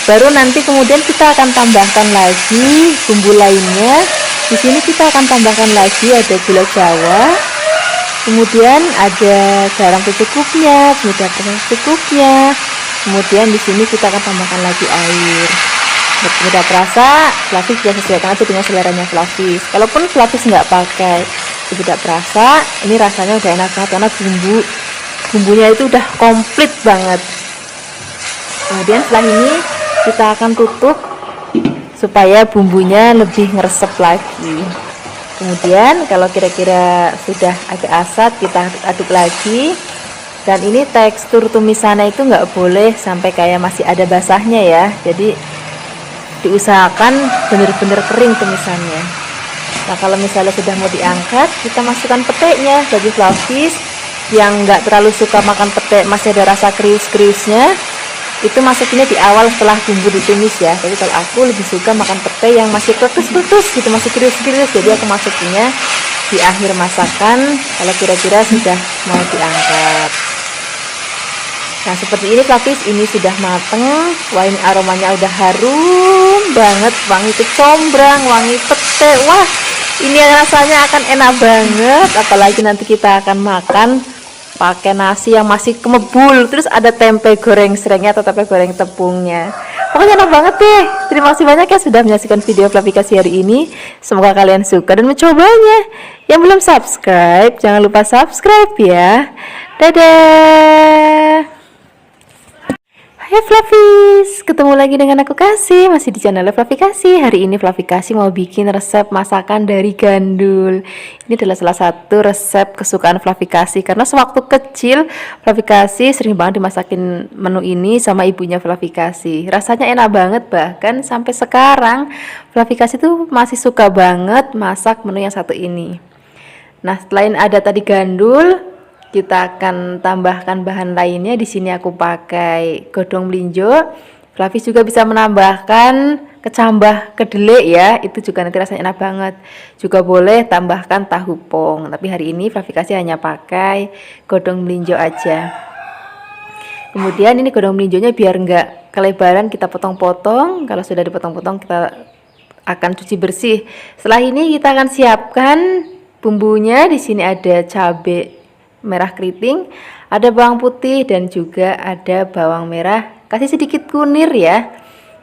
Baru nanti kemudian kita akan tambahkan lagi bumbu lainnya. Di sini kita akan tambahkan lagi ada gula Jawa. Kemudian ada garam secukupnya, penyedap rasa secukupnya. Kemudian di sini kita akan tambahkan lagi air. Untuk penyedap rasa, Flavis bisa sesuaikan aja dengan seleranya Flavis. Kalaupun Flavis nggak pakai penyedap rasa, ini rasanya udah enak banget karena bumbunya itu udah komplit banget. Kemudian setelah ini kita akan tutup supaya bumbunya lebih ngeresep lagi. Kemudian kalau kira-kira sudah agak asat, kita aduk lagi. Dan ini tekstur tumisannya itu nggak boleh sampai kayak masih ada basahnya ya. Jadi diusahakan benar-benar kering tumisannya. Nah, kalau misalnya sudah mau diangkat, kita masukkan petenya. Bagi Flavis yang nggak terlalu suka makan pete, masih ada rasa krius-kriusnya, itu masukinnya di awal setelah bumbu ditumis ya. Tapi kalau aku lebih suka makan pete yang masih kletus-kletus gitu, masih krius-krius, jadi aku masukinnya di akhir masakan kalau kira-kira sudah mau diangkat. Nah, seperti ini Flavis, ini sudah mateng. Wah, ini aromanya udah harum banget, wangi kecombrang, wangi pete. Wah, ini rasanya akan enak banget, apalagi nanti kita akan makan pakai nasi yang masih kemebul, terus ada tempe goreng serengnya atau tempe goreng tepungnya. Pokoknya enak banget deh. Terima kasih banyak ya sudah menyaksikan video Flavikasi hari ini. Semoga kalian suka dan mencobanya. Yang belum subscribe, jangan lupa subscribe ya. Dadah. Hai Flavis, ketemu lagi dengan aku Kasih, masih di channel Flavikasi. Hari ini Flavikasi mau bikin resep masakan dari gandul. Ini adalah salah satu resep kesukaan Flavikasi karena sewaktu kecil Flavikasi sering banget dimasakin menu ini sama ibunya Flavikasi. Rasanya enak banget, bahkan sampai sekarang Flavikasi tuh masih suka banget masak menu yang satu ini. Nah, selain ada tadi gandul, kita akan tambahkan bahan lainnya. Di sini aku pakai godong melinjo. Flavis juga bisa menambahkan kecambah kedelai ya, itu juga nanti rasanya enak banget. Juga boleh tambahkan tahu pong, tapi hari ini Flavikasi hanya pakai godong melinjo aja. Kemudian ini godong melinjonya biar enggak kelebaran kita potong-potong. Kalau sudah dipotong-potong kita akan cuci bersih. Setelah ini kita akan siapkan bumbunya. Di sini ada cabai merah keriting, ada bawang putih dan juga ada bawang merah. Kasih sedikit kunir ya.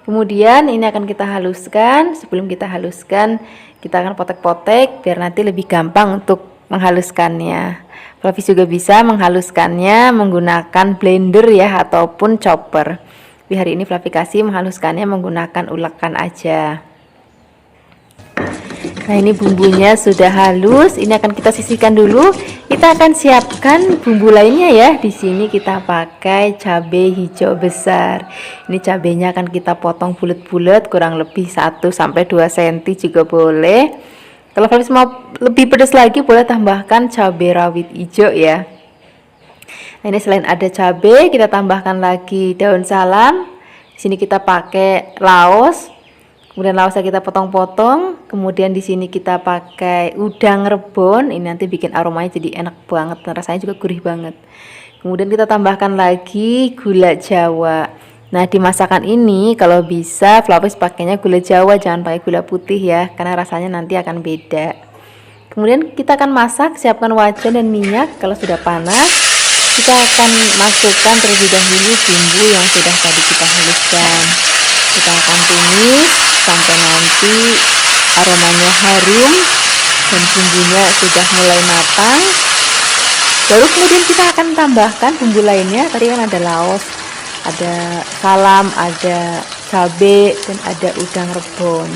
Kemudian ini akan kita haluskan. Sebelum kita haluskan, kita akan potek-potek biar nanti lebih gampang untuk menghaluskannya. Flavis juga bisa menghaluskannya menggunakan blender ya ataupun chopper. Di hari ini Flavikasi menghaluskannya menggunakan ulekan aja. Nah, ini bumbunya sudah halus. Ini akan kita sisihkan dulu. Kita akan siapkan bumbu lainnya ya. Di sini kita pakai cabai hijau besar. Ini cabainya akan kita potong bulat-bulat, kurang lebih 1 sampai 2 cm juga boleh. Kalau kalian mau lebih pedas lagi, boleh tambahkan cabai rawit hijau ya. Nah, ini selain ada cabai, kita tambahkan lagi daun salam. Di sini kita pakai laos. Kemudian laosnya kita potong-potong. Kemudian di sini kita pakai udang rebon. Ini nanti bikin aromanya jadi enak banget dan rasanya juga gurih banget. Kemudian kita tambahkan lagi gula Jawa. Nah, di masakan ini kalau bisa Flavis pakainya gula Jawa, jangan pakai gula putih ya, karena rasanya nanti akan beda. Kemudian kita akan masak, siapkan wajan dan minyak. Kalau sudah panas, kita akan masukkan terlebih dahulu bumbu yang sudah tadi kita haluskan. Kita akan tumis sampai nanti aromanya harum dan bumbunya sudah mulai matang. Baru kemudian kita akan tambahkan bumbu lainnya. Tadi kan ada laos, ada salam, ada cabai, dan ada udang rebon.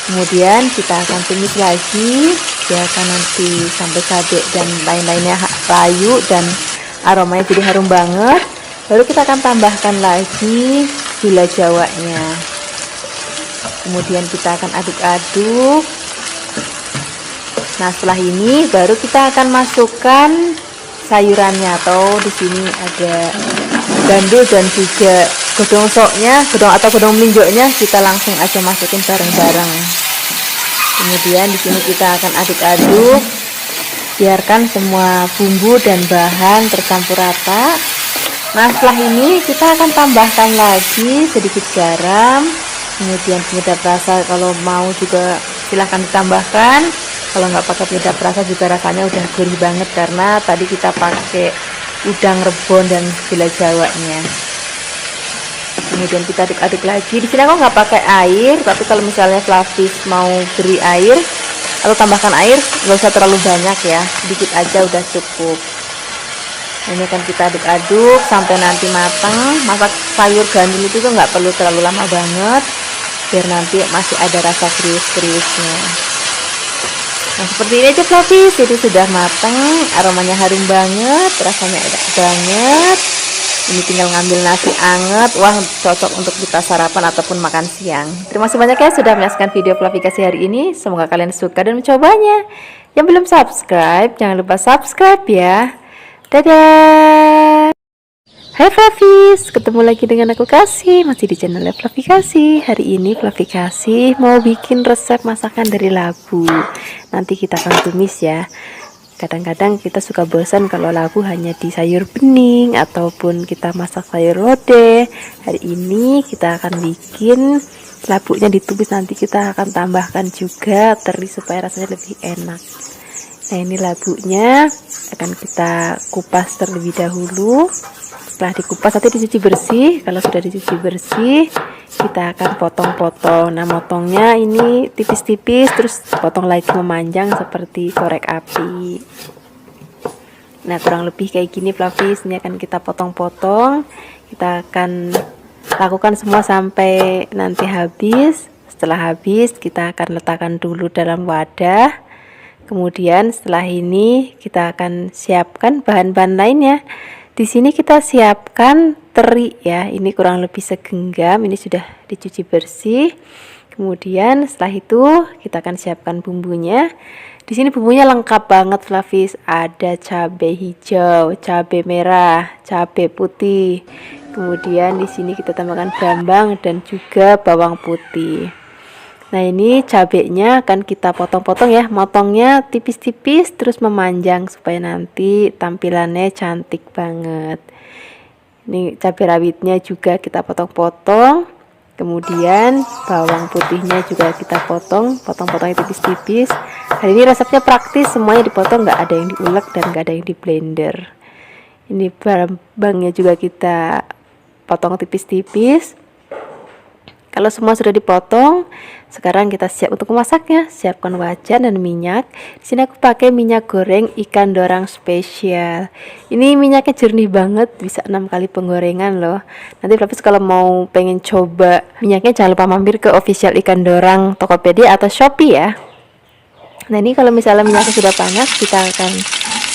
Kemudian kita akan tumis lagi, biarkan nanti sampai cabai dan lain-lainnya layu dan aromanya jadi harum banget. Baru kita akan tambahkan lagi gula Jawanya. Kemudian kita akan aduk-aduk. Nah, setelah ini baru kita akan masukkan sayurannya, atau di sini ada gandul dan juga godong soknya, godong melinjoknya, kita langsung aja masukin bareng-bareng. Kemudian di sini kita akan aduk-aduk, biarkan semua bumbu dan bahan tercampur rata. Nah, setelah ini kita akan tambahkan lagi sedikit garam, kemudian penyedap rasa kalau mau juga silahkan ditambahkan. Kalau nggak pakai penyedap rasa juga rasanya udah gurih banget karena tadi kita pakai udang rebon dan gula Jawanya. Kemudian kita aduk-aduk lagi. Di sini aku nggak pakai air, tapi kalau misalnya Flavis mau beri air atau tambahkan air, nggak usah terlalu banyak ya, sedikit aja udah cukup. Ini akan kita aduk-aduk sampai nanti matang. Masak sayur gandul itu tuh nggak perlu terlalu lama banget, biar nanti masih ada rasa krius-kriusnya. Nah, seperti ini aja Flavis, itu sudah matang, aromanya harum banget, rasanya enak banget. Ini tinggal ngambil nasi anget, wah cocok untuk kita sarapan ataupun makan siang. Terima kasih banyak ya sudah menyaksikan video Flavikasi hari ini, semoga kalian suka dan mencobanya. Yang belum subscribe, jangan lupa subscribe ya. Dadah. Hai Flavis, ketemu lagi dengan aku Kasih, masih di channel Flavikasi. Hari ini Flavikasi mau bikin resep masakan dari labu. Nanti kita akan tumis ya. Kadang-kadang kita suka bosan kalau labu hanya di sayur bening ataupun kita masak sayur lodeh. Hari ini kita akan bikin labunya ditumis, nanti kita akan tambahkan juga teri supaya rasanya lebih enak. Nah, ini labunya akan kita kupas terlebih dahulu. Setelah dikupas nanti dicuci bersih. Kalau sudah dicuci bersih, kita akan potong-potong. Nah, motongnya ini tipis-tipis, terus potong lagi memanjang seperti korek api. Nah, kurang lebih kayak gini Flavis. Ini akan kita potong-potong. Kita akan lakukan semua sampai nanti habis. Setelah habis, kita akan letakkan dulu dalam wadah. Kemudian setelah ini kita akan siapkan bahan-bahan lainnya. Di sini kita siapkan teri ya. Ini kurang lebih segenggam. Ini sudah dicuci bersih. Kemudian setelah itu kita akan siapkan bumbunya. Di sini bumbunya lengkap banget Flavis. Ada cabai hijau, cabai merah, cabai putih. Kemudian di sini kita tambahkan brambang dan juga bawang putih. Nah, ini cabenya akan kita potong-potong ya, motongnya tipis-tipis terus memanjang supaya nanti tampilannya cantik banget. Ini cabai rawitnya juga kita potong-potong, kemudian bawang putihnya juga kita potong-potongnya tipis-tipis. Hari ini resepnya praktis, semuanya dipotong, nggak ada yang diulek dan nggak ada yang di blender. Ini brambangnya juga kita potong tipis-tipis. Kalau semua sudah dipotong, sekarang kita siap untuk memasaknya. Siapkan wajan dan minyak. Di sini aku pakai minyak goreng ikan dorang spesial. Ini minyaknya jernih banget, bisa 6 kali penggorengan loh. Nanti Flavis kalau mau pengen coba minyaknya, jangan lupa mampir ke official ikan dorang Tokopedia atau Shopee ya. Nah, ini kalau misalnya minyaknya sudah panas, kita akan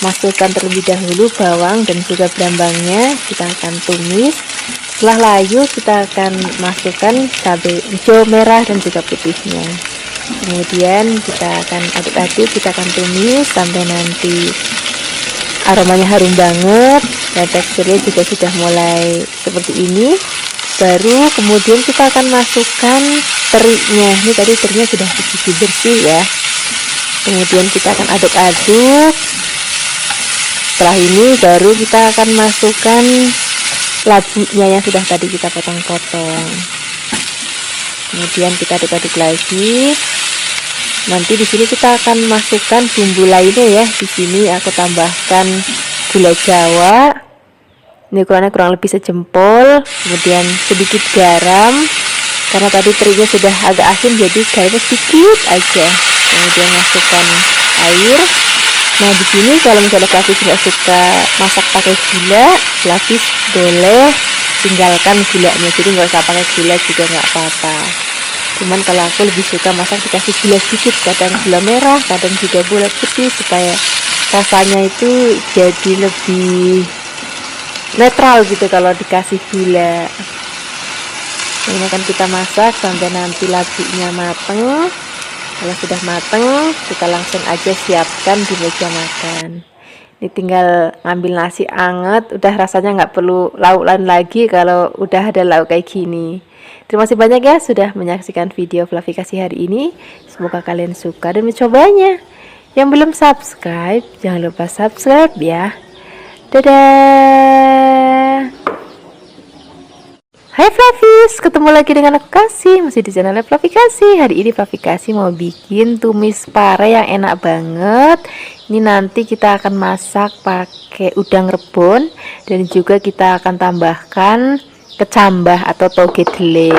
masukkan terlebih dahulu bawang dan juga brambangnya, kita akan tumis. Setelah layu, kita akan masukkan cabai hijau, merah, dan juga putihnya. Kemudian kita akan aduk-aduk, kita akan tumis sampai nanti aromanya harum banget dan teksturnya juga sudah mulai seperti ini. Baru kemudian kita akan masukkan terinya. Ini tadi terinya sudah dicuci bersih ya. Kemudian kita akan aduk-aduk. Setelah ini baru kita akan masukkan labunya yang sudah tadi kita potong-potong. Kemudian kita aduk-aduk lagi. Nanti di sini kita akan masukkan bumbu lainnya ya. Di sini aku tambahkan gula Jawa. Ini ukurannya kurang lebih sejempol. Kemudian sedikit garam. Karena tadi terinya sudah agak asin, jadi garamnya sedikit aja. Kemudian masukkan air. Nah, di sini kalau misalnya Flavis nggak suka masak pakai gula, Flavis boleh tinggalkan gulanya. Jadi nggak usah pakai gula juga nggak apa-apa. Cuman kalau aku lebih suka masak dikasih gula sedikit, kadang gula merah, kadang juga gula putih, supaya rasanya itu jadi lebih netral gitu kalau dikasih gula. Ini akan kita masak sampai nanti labunya mateng. Kalau sudah mateng, kita langsung aja siapkan di meja makan. Ini tinggal ngambil nasi anget, udah rasanya nggak perlu lauk lain lagi kalau udah ada lauk kayak gini. Terima kasih banyak ya sudah menyaksikan video Flavikasi hari ini. Semoga kalian suka dan mencobanya. Yang belum subscribe, jangan lupa subscribe ya. Dadah. Hai Flavis, ketemu lagi dengan aku Kasih, masih di channel Flavikasi. Hari ini Flavikasi mau bikin tumis pare yang enak banget. Ini nanti kita akan masak pakai udang rebon dan juga kita akan tambahkan kecambah atau toge dele.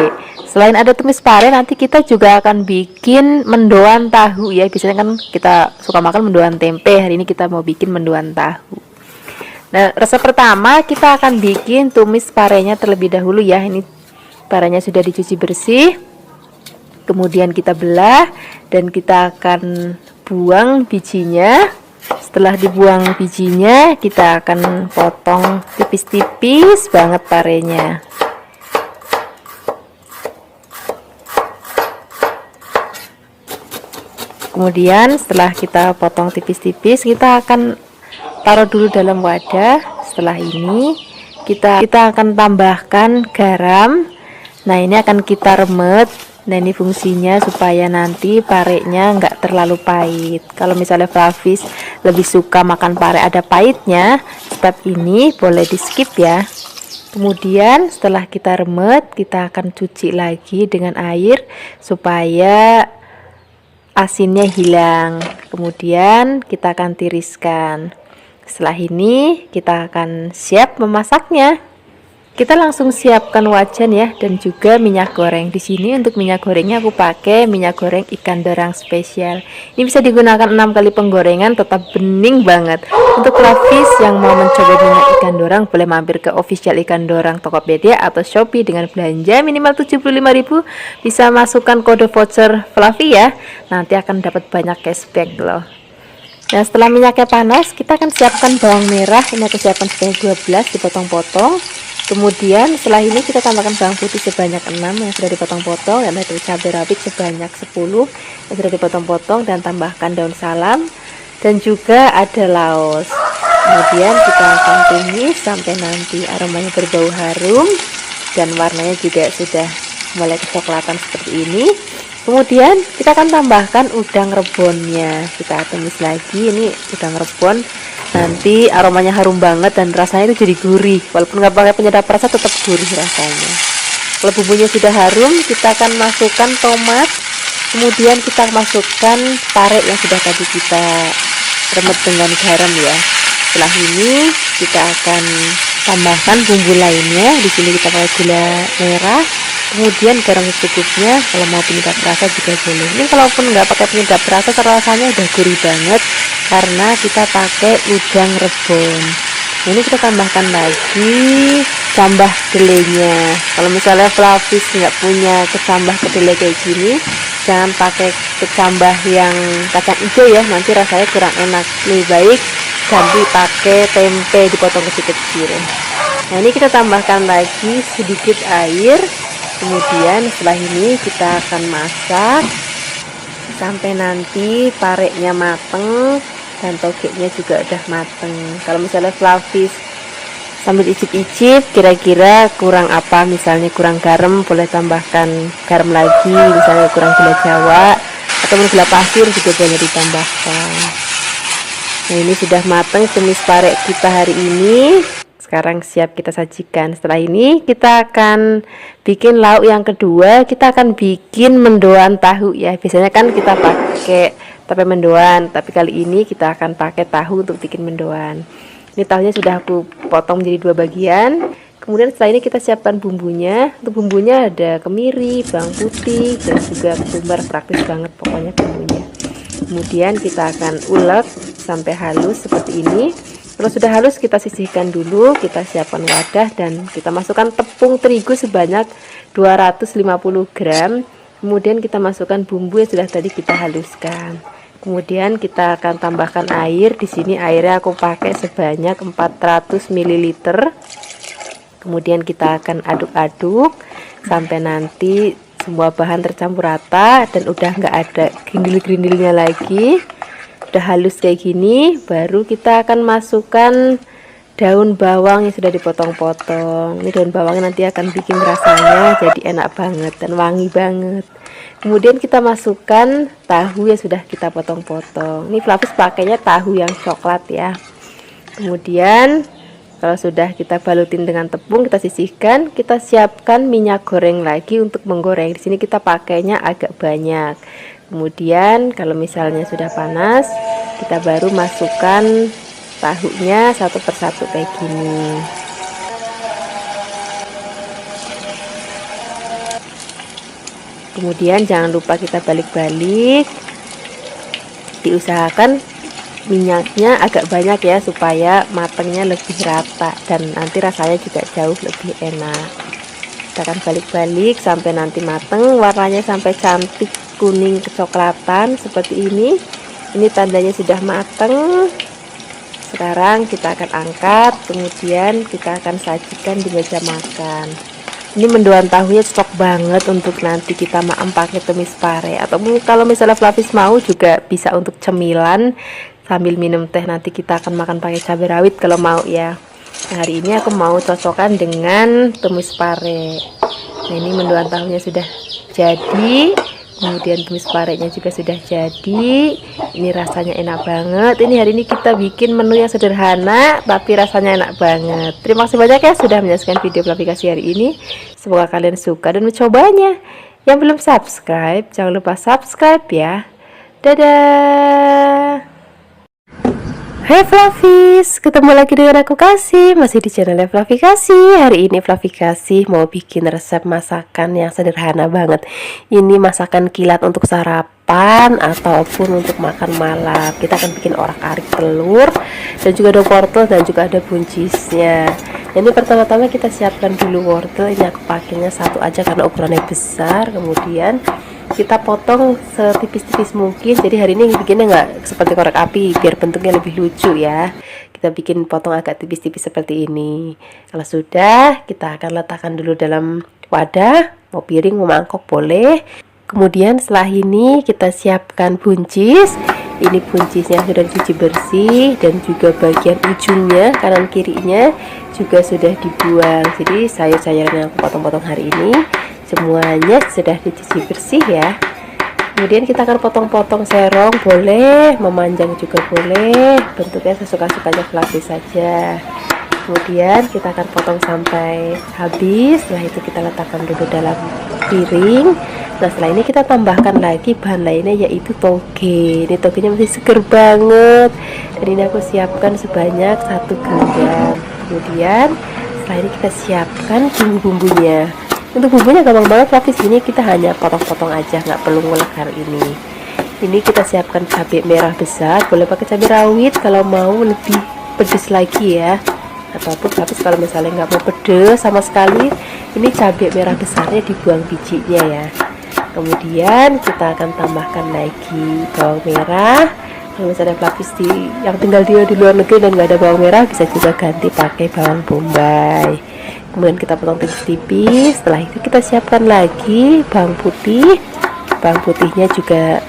Selain ada tumis pare, nanti kita juga akan bikin mendoan tahu ya. Biasanya kan kita suka makan mendoan tempe, hari ini kita mau bikin mendoan tahu. Nah, resep pertama kita akan bikin tumis parenya terlebih dahulu ya. Ini parenya sudah dicuci bersih. Kemudian kita belah dan kita akan buang bijinya. Setelah dibuang bijinya, kita akan potong tipis-tipis banget parenya. Kemudian setelah kita potong tipis-tipis, kita akan taruh dulu dalam wadah. Setelah ini kita akan tambahkan garam. Nah, ini akan kita remet. Nah, ini fungsinya supaya nanti parenya nggak terlalu pahit. Kalau misalnya Flavis lebih suka makan pare ada pahitnya, step ini boleh di skip ya. Kemudian setelah kita remet, kita akan cuci lagi dengan air supaya asinnya hilang. Kemudian kita akan tiriskan. Setelah ini kita akan siap memasaknya. Kita langsung siapkan wajan ya dan juga minyak goreng. Di sini untuk minyak gorengnya aku pakai minyak goreng ikan dorang spesial. Ini bisa digunakan 6 kali penggorengan, tetap bening banget. Untuk Flavis yang mau mencoba minyak ikan dorang, boleh mampir ke official ikan dorang Tokopedia atau Shopee dengan belanja minimal 75.000. Bisa masukkan kode voucher Flavi ya. Nanti akan dapat banyak cashback loh. Nah, setelah minyaknya panas, kita akan siapkan bawang merah. Ini aku siapkan sebanyak 12 dipotong-potong. Kemudian setelah ini kita tambahkan bawang putih sebanyak 6 yang sudah dipotong-potong, dan ada cabai rawit sebanyak 10 yang sudah dipotong-potong, dan tambahkan daun salam dan juga ada laos. Kemudian kita akan tumis sampai nanti aromanya berbau harum dan warnanya juga sudah mulai kecoklatan seperti ini. Kemudian kita akan tambahkan udang rebonnya. Kita tumis lagi. Ini udang rebon, nanti aromanya harum banget dan rasanya itu jadi gurih. Walaupun nggak pakai penyedap rasa, tetap gurih rasanya. Kalau bumbunya sudah harum, kita akan masukkan tomat. Kemudian kita masukkan pare yang sudah tadi kita remet dengan garam ya. Setelah ini kita akan tambahkan bumbu lainnya. Di sini kita pakai gula merah. Kemudian garam secukupnya, kalau mau penyedap rasa juga boleh. Ini kalaupun nggak pakai penyedap rasa, rasanya udah gurih banget karena kita pakai udang rebon. Ini kita tambahkan lagi kecambah kedelainya. Kalau misalnya Flavis nggak punya kecambah kedelai kayak gini, jangan pakai kecambah yang kacang hijau ya, nanti rasanya kurang enak. Lebih baik ganti pakai tempe dipotong kecil-kecil. Nah, ini kita tambahkan lagi sedikit air. Kemudian setelah ini kita akan masak sampai nanti pareknya mateng dan togenya juga udah mateng. Kalau misalnya Flavis sambil icip-icip kira-kira kurang apa, misalnya kurang garam, boleh tambahkan garam lagi, misalnya kurang gula jawa atau gula pasir juga boleh ditambahkan. Nah, ini sudah matang tumis parek kita hari ini. Sekarang siap kita sajikan. Setelah ini kita akan bikin lauk yang kedua. Kita akan bikin mendoan tahu ya. Biasanya kan kita pakai tape mendoan, tapi kali ini kita akan pakai tahu untuk bikin mendoan. Ini tahunya sudah aku potong menjadi 2 bagian. Kemudian setelah ini kita siapkan bumbunya. Untuk bumbunya ada kemiri, bawang putih, dan juga ketumbar. Praktis banget pokoknya bumbunya. Kemudian kita akan ulek sampai halus seperti ini. Kalau sudah halus kita sisihkan dulu, kita siapkan wadah dan kita masukkan tepung terigu sebanyak 250 gram. Kemudian kita masukkan bumbu yang sudah tadi kita haluskan. Kemudian kita akan tambahkan air. Di sini airnya aku pakai sebanyak 400 ml. Kemudian kita akan aduk-aduk sampai nanti semua bahan tercampur rata dan udah nggak ada grindil-grindilnya lagi. Udah halus kayak gini, baru kita akan masukkan daun bawang yang sudah dipotong-potong. Ini daun bawangnya nanti akan bikin rasanya jadi enak banget dan wangi banget. Kemudian kita masukkan tahu yang sudah kita potong-potong. Ini Flavis pakainya tahu yang coklat ya. Kemudian kalau sudah kita balutin dengan tepung, kita sisihkan, kita siapkan minyak goreng lagi untuk menggoreng. Di sini kita pakainya agak banyak. Kemudian kalau misalnya sudah panas, kita baru masukkan tahunya satu persatu kayak gini. Kemudian jangan lupa kita balik-balik. Diusahakan minyaknya agak banyak ya supaya matangnya lebih rata dan nanti rasanya juga jauh lebih enak. Kita akan balik-balik sampai nanti matang, warnanya sampai cantik kuning kecoklatan seperti ini. Ini tandanya sudah matang. Sekarang kita akan angkat, kemudian kita akan sajikan di meja makan. Ini mendoan tahunya cocok banget untuk nanti kita maem pakai tumis pare, atau kalau misalnya Flavis mau juga bisa untuk cemilan sambil minum teh. Nanti kita akan makan pakai cabai rawit kalau mau ya. Nah, hari ini aku mau cocokkan dengan tumis pare. Nah, ini mendoan tahunya sudah jadi. Kemudian tumis parenya juga sudah jadi. Ini rasanya enak banget. Ini hari ini kita bikin menu yang sederhana tapi rasanya enak banget. Terima kasih banyak ya sudah menyaksikan video aplikasi hari ini. Semoga kalian suka dan mencobanya. Yang belum subscribe, jangan lupa subscribe ya. Dadah. Hai Flavis, ketemu lagi dengan aku Kasih, masih di channel Flavi Kasih. Hari ini Flavi Kasih mau bikin resep masakan yang sederhana banget. Ini masakan kilat untuk sarapan ataupun untuk makan malam. Kita akan bikin orak-arik telur dan juga ada wortel dan juga ada buncisnya. Ini pertama-tama kita siapkan dulu wortel. Ini aku pakainya satu aja karena ukurannya besar. Kemudian kita potong setipis-tipis mungkin. Jadi hari ini bikinnya nggak seperti korek api biar bentuknya lebih lucu ya. Kita bikin potong agak tipis-tipis seperti ini. Kalau sudah, kita akan letakkan dulu dalam wadah, mau piring mau mangkok boleh. Kemudian setelah ini kita siapkan buncis. Ini buncisnya sudah dicuci bersih dan juga bagian ujungnya kanan kirinya juga sudah dibuang. Jadi sayur-sayuran yang aku potong-potong hari ini semuanya sudah dicuci bersih ya. Kemudian kita akan potong-potong serong boleh, memanjang juga boleh, bentuknya sesuka-sukanya Flavis saja. Kemudian kita akan potong sampai habis. Setelah itu kita letakkan dulu dalam piring. Nah, setelah ini kita tambahkan lagi bahan lainnya yaitu toge. Ini togenya masih seger banget dan ini aku siapkan sebanyak 1 genggam. Kemudian setelah ini kita siapkan bumbu-bumbunya. Untuk bumbunya gampang banget Flavis, ini kita hanya potong-potong aja, nggak perlu ngulek hari ini. Ini kita siapkan cabai merah besar, boleh pakai cabai rawit kalau mau lebih pedas lagi ya. Ataupun Flavis kalau misalnya nggak mau pedas sama sekali, ini cabai merah besarnya dibuang bijinya ya. Kemudian kita akan tambahkan lagi bawang merah. Kalau misalnya pelapis yang tinggal di luar negeri dan nggak ada bawang merah, bisa juga ganti pakai bawang bombay. Kemudian kita potong tipis-tipis. Setelah itu kita siapkan lagi bawang putih. Bawang putihnya juga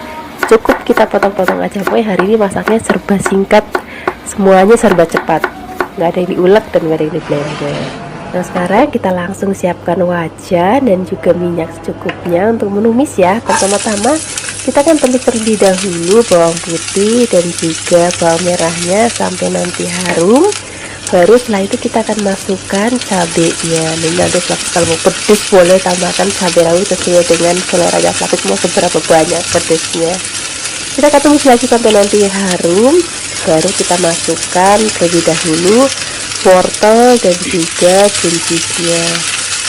cukup kita potong-potong aja. Pokoknya hari ini masaknya serba singkat, semuanya serba cepat, nggak ada yang diulek dan nggak ada yang di blender. Nah sekarang kita langsung siapkan wajan dan juga minyak secukupnya untuk menumis ya. Pertama-tama kita akan tumis terlebih dahulu bawang putih dan juga bawang merahnya sampai nanti harum. Baru setelah itu kita akan masukkan cabenya. Nanti kalau mau pedas boleh tambahkan cabai rawit sesuai dengan selera Flavis mau seberapa banyak pedasnya. Kita akan tumis lagi sampai nanti harum. Baru kita masukkan terlebih dahulu wortel dan juga buncisnya.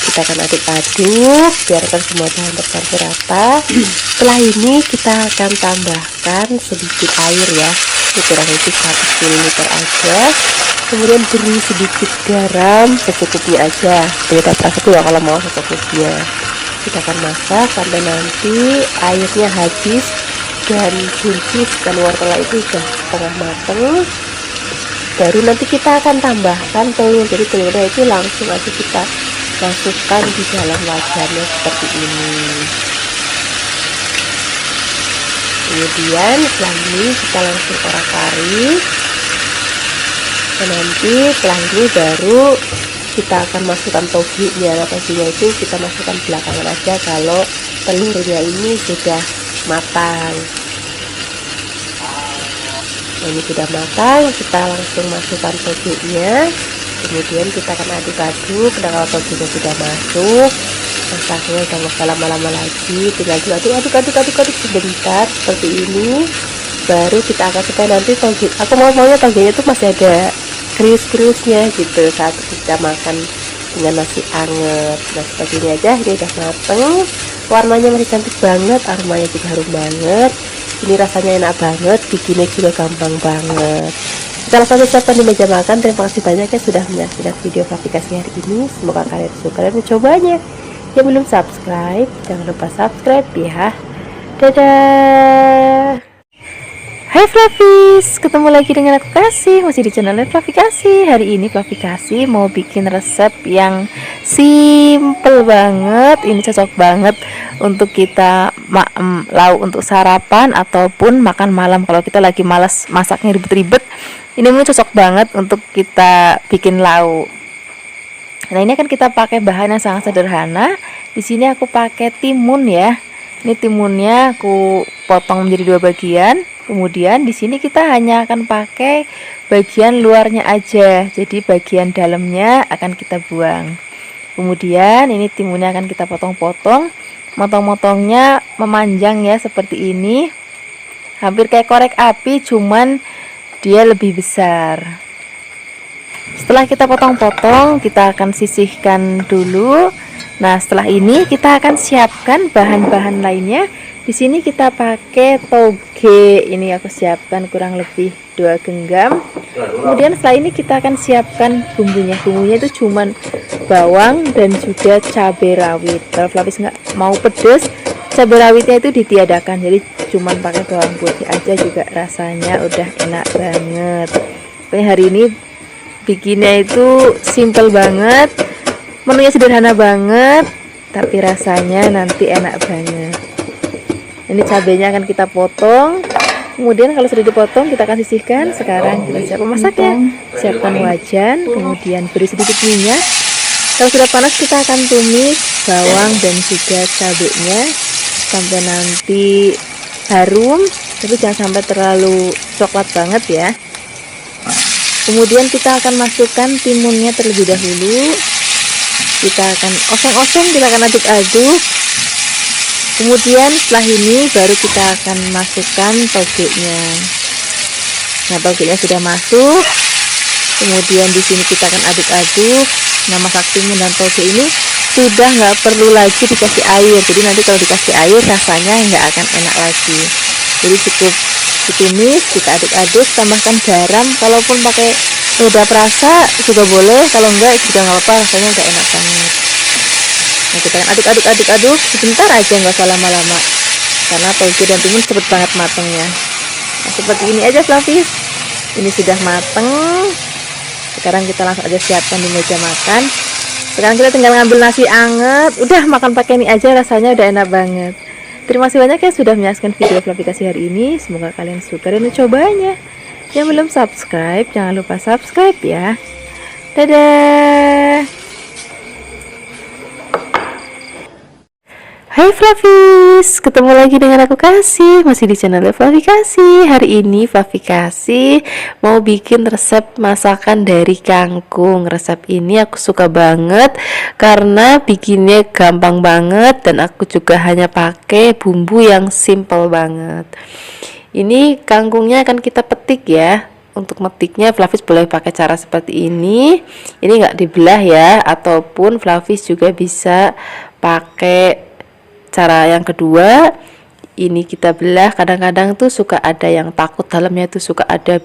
Kita akan aduk-aduk, biarkan semua bahan tercampur rata. Setelah ini kita akan tambahkan sedikit air ya, kurang lebih 100 ml aja. Kemudian beri sedikit garam secukupnya aja, beda rasa tuh ya kalau mau secukupnya. Kita akan masak sampai nanti airnya habis dan buncis dan wortelnya itu sudah setengah matang. Baru nanti kita akan tambahkan telur. Jadi telurnya itu langsung aja kita masukkan di dalam wajannya seperti ini. Kemudian setelah ini kita langsung orak-arik. Dan nanti setelah ini baru kita akan masukkan toginya. Nah, toginya itu kita masukkan belakangan aja kalau telurnya ini sudah matang. Nah, ini sudah matang, kita langsung masukkan toginya. Kemudian kita akan aduk-aduk. Dan kalau toginya sudah masuk, masaknya udah nggak lama-lama lagi, tinggal aduk-aduk sebentar seperti ini. Baru kita akan supaya nanti toge, aku maunya togenya itu masih ada krius-kriusnya gitu saat kita makan dengan nasi anget. Nah seperti ini aja, ini udah mateng, warnanya masih cantik banget, aromanya juga harum banget. Ini rasanya enak banget, bikinnya juga gampang banget. Kita langsung siapkan di meja makan. Terima kasih banyak ya sudah menyaksikan video aplikasi hari ini. Semoga kalian suka dan mencobanya. Yang belum subscribe, jangan lupa subscribe ya. Dadah. Hai Flavis, ketemu lagi dengan aku Kasih, masih di channel Flavikasi. Hari ini Flavikasi mau bikin resep yang simple banget. Ini cocok banget untuk kita lauk untuk sarapan ataupun makan malam. Kalau kita lagi malas masaknya ribet-ribet, ini mungkin cocok banget untuk kita bikin lauk. Nah ini kan kita pakai bahan yang sangat sederhana. Di sini aku pakai timun ya. Ini timunnya aku potong menjadi 2 bagian. Kemudian di sini kita hanya akan pakai bagian luarnya aja. Jadi bagian dalamnya akan kita buang. Kemudian ini timunnya akan kita potong-potong. Motong-motongnya memanjang ya seperti ini. Hampir kayak korek api, cuman dia lebih besar. Setelah kita potong-potong, kita akan sisihkan dulu. Nah, setelah ini kita akan siapkan bahan-bahan lainnya. Di sini kita pakai toge. Ini aku siapkan kurang lebih 2 genggam. Kemudian setelah ini kita akan siapkan bumbunya. Bumbunya itu cuman bawang dan juga cabai rawit. Kalau Flavis nggak mau pedas, cabai rawitnya itu ditiadakan. Jadi cuman pakai bawang putih aja juga rasanya udah enak banget. Pokoknya hari ini bikinnya itu simple banget, menunya sederhana banget, tapi rasanya nanti enak banget. Ini cabenya akan kita potong. Kemudian kalau sudah dipotong kita akan sisihkan. Sekarang kita siap memasaknya. Siapkan wajan, kemudian beri sedikit minyak. Kalau sudah panas kita akan tumis bawang dan juga cabenya sampai nanti harum, tapi jangan sampai terlalu coklat banget ya. Kemudian kita akan masukkan timunnya terlebih dahulu. Kita akan oseng-oseng, kita akan aduk-aduk. Kemudian setelah ini baru kita akan masukkan togenya. Nah, togenya sudah masuk. Kemudian di sini kita akan aduk-aduk. Nah, masak timun dan toge ini sudah nggak perlu lagi dikasih air. Jadi nanti kalau dikasih air rasanya nggak akan enak lagi. Jadi cukup ditumis, kita aduk-aduk, tambahkan garam. Kalaupun pakai lada perasa juga boleh, kalau enggak juga nggak apa-apa, rasanya udah enak banget. Nah, kita akan aduk sebentar aja, nggak usah lama-lama karena toge dan timun cepet banget matengnya. Nah, seperti ini aja Fluffy, ini sudah mateng. Sekarang kita langsung aja siapkan di meja makan. Sekarang kita tinggal ngambil nasi anget, udah makan pakai ini aja, rasanya udah enak banget. Terima kasih banyak ya sudah menyaksikan video Fluffy Kasih hari ini. Semoga kalian suka dan mencobanya. Yang belum subscribe, jangan lupa subscribe ya. Dadah. Hai Fluffies, ketemu lagi dengan aku Kasih, masih di channel Fluffy Kasih. Hari ini Fluffy Kasih mau bikin resep masakan dari kangkung. Resep ini aku suka banget karena bikinnya gampang banget dan aku juga hanya pakai bumbu yang simple banget. Ini kangkungnya akan kita petik ya. Untuk metiknya Fluffy boleh pakai cara seperti ini. Ini nggak dibelah ya, ataupun Fluffy juga bisa pakai cara yang kedua, ini kita belah. Kadang-kadang tuh suka ada yang takut dalamnya tuh suka ada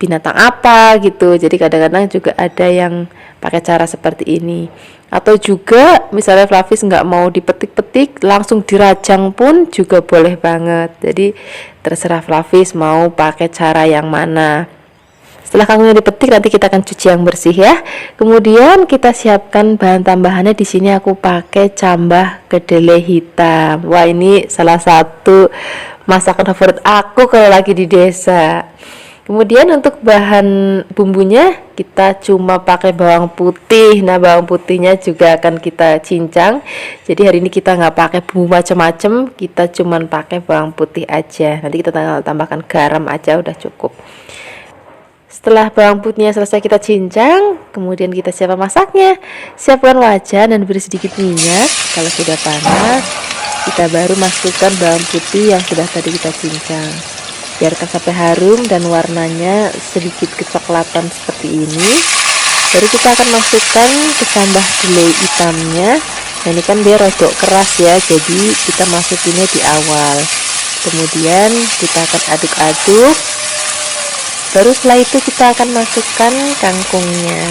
binatang apa gitu. Jadi kadang-kadang juga ada yang pakai cara seperti ini. Atau juga misalnya Fluffy nggak mau dipetik-petik, langsung dirajang pun juga boleh banget. Jadi terserah Fluffy mau pakai cara yang mana. Setelah kangkungnya dipetik, nanti kita akan cuci yang bersih ya. Kemudian kita siapkan bahan tambahannya. Di sini aku pakai cambah kedelai hitam. Wah, ini salah satu masakan favorit aku kalau lagi di desa. Kemudian untuk bahan bumbunya kita cuma pakai bawang putih. Nah, bawang putihnya juga akan kita cincang. Jadi hari ini kita nggak pakai bumbu macam-macam, kita cuma pakai bawang putih aja. Nanti kita tambahkan garam aja udah cukup. Setelah bawang putihnya selesai kita cincang, kemudian kita siapkan masaknya. Siapkan wajan dan beri sedikit minyak. Kalau sudah panas, kita baru masukkan bawang putih yang sudah tadi kita cincang. Biarkan sampai harum dan warnanya sedikit kecoklatan seperti ini. Baru kita akan masukkan kecambah kedelai hitamnya. Nah, ini kan dia rodok keras ya, jadi kita masukinnya di awal. Kemudian kita akan aduk-aduk. Baru setelah itu kita akan masukkan kangkungnya.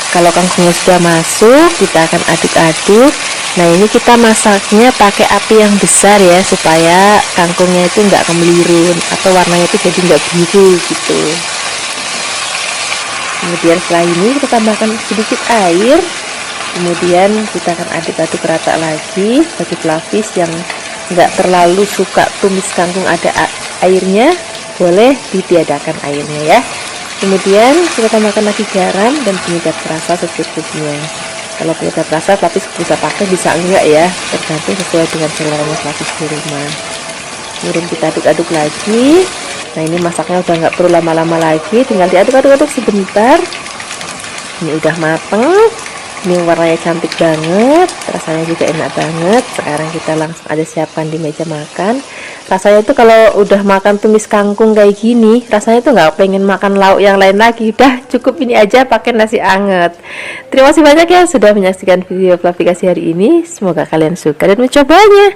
Kalau kangkungnya sudah masuk, kita akan aduk-aduk. Nah, ini kita masaknya pakai api yang besar ya, supaya kangkungnya itu nggak kemeliru atau warnanya itu jadi nggak biru gitu. Kemudian setelah ini kita tambahkan sedikit air. Kemudian kita akan aduk-aduk rata lagi. Bagi Fluffy yang nggak terlalu suka tumis kangkung ada airnya, boleh ditiadakan airnya ya. Kemudian kita tambahkan lagi garam dan penyedap rasa secukupnya. Kalau penyedap rasa Fluffy bisa pakai, bisa enggak ya, tergantung sesuai dengan selera Fluffy di rumah. Kemudian kita aduk-aduk lagi. Nah, ini masaknya udah nggak perlu lama-lama lagi, tinggal diaduk-aduk sebentar. Ini udah mateng. Ini warnanya cantik banget, rasanya juga enak banget. Sekarang kita langsung aja siapkan di meja makan. Rasanya tuh kalau udah makan tumis kangkung kayak gini, rasanya tuh nggak pengen makan lauk yang lain lagi. Udah cukup ini aja pakai nasi anget. Terima kasih banyak ya sudah menyaksikan video Fluffy Kasih hari ini. Semoga kalian suka dan mencobanya.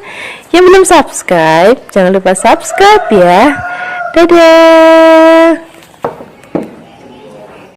Yang belum subscribe, jangan lupa subscribe ya. Dadah.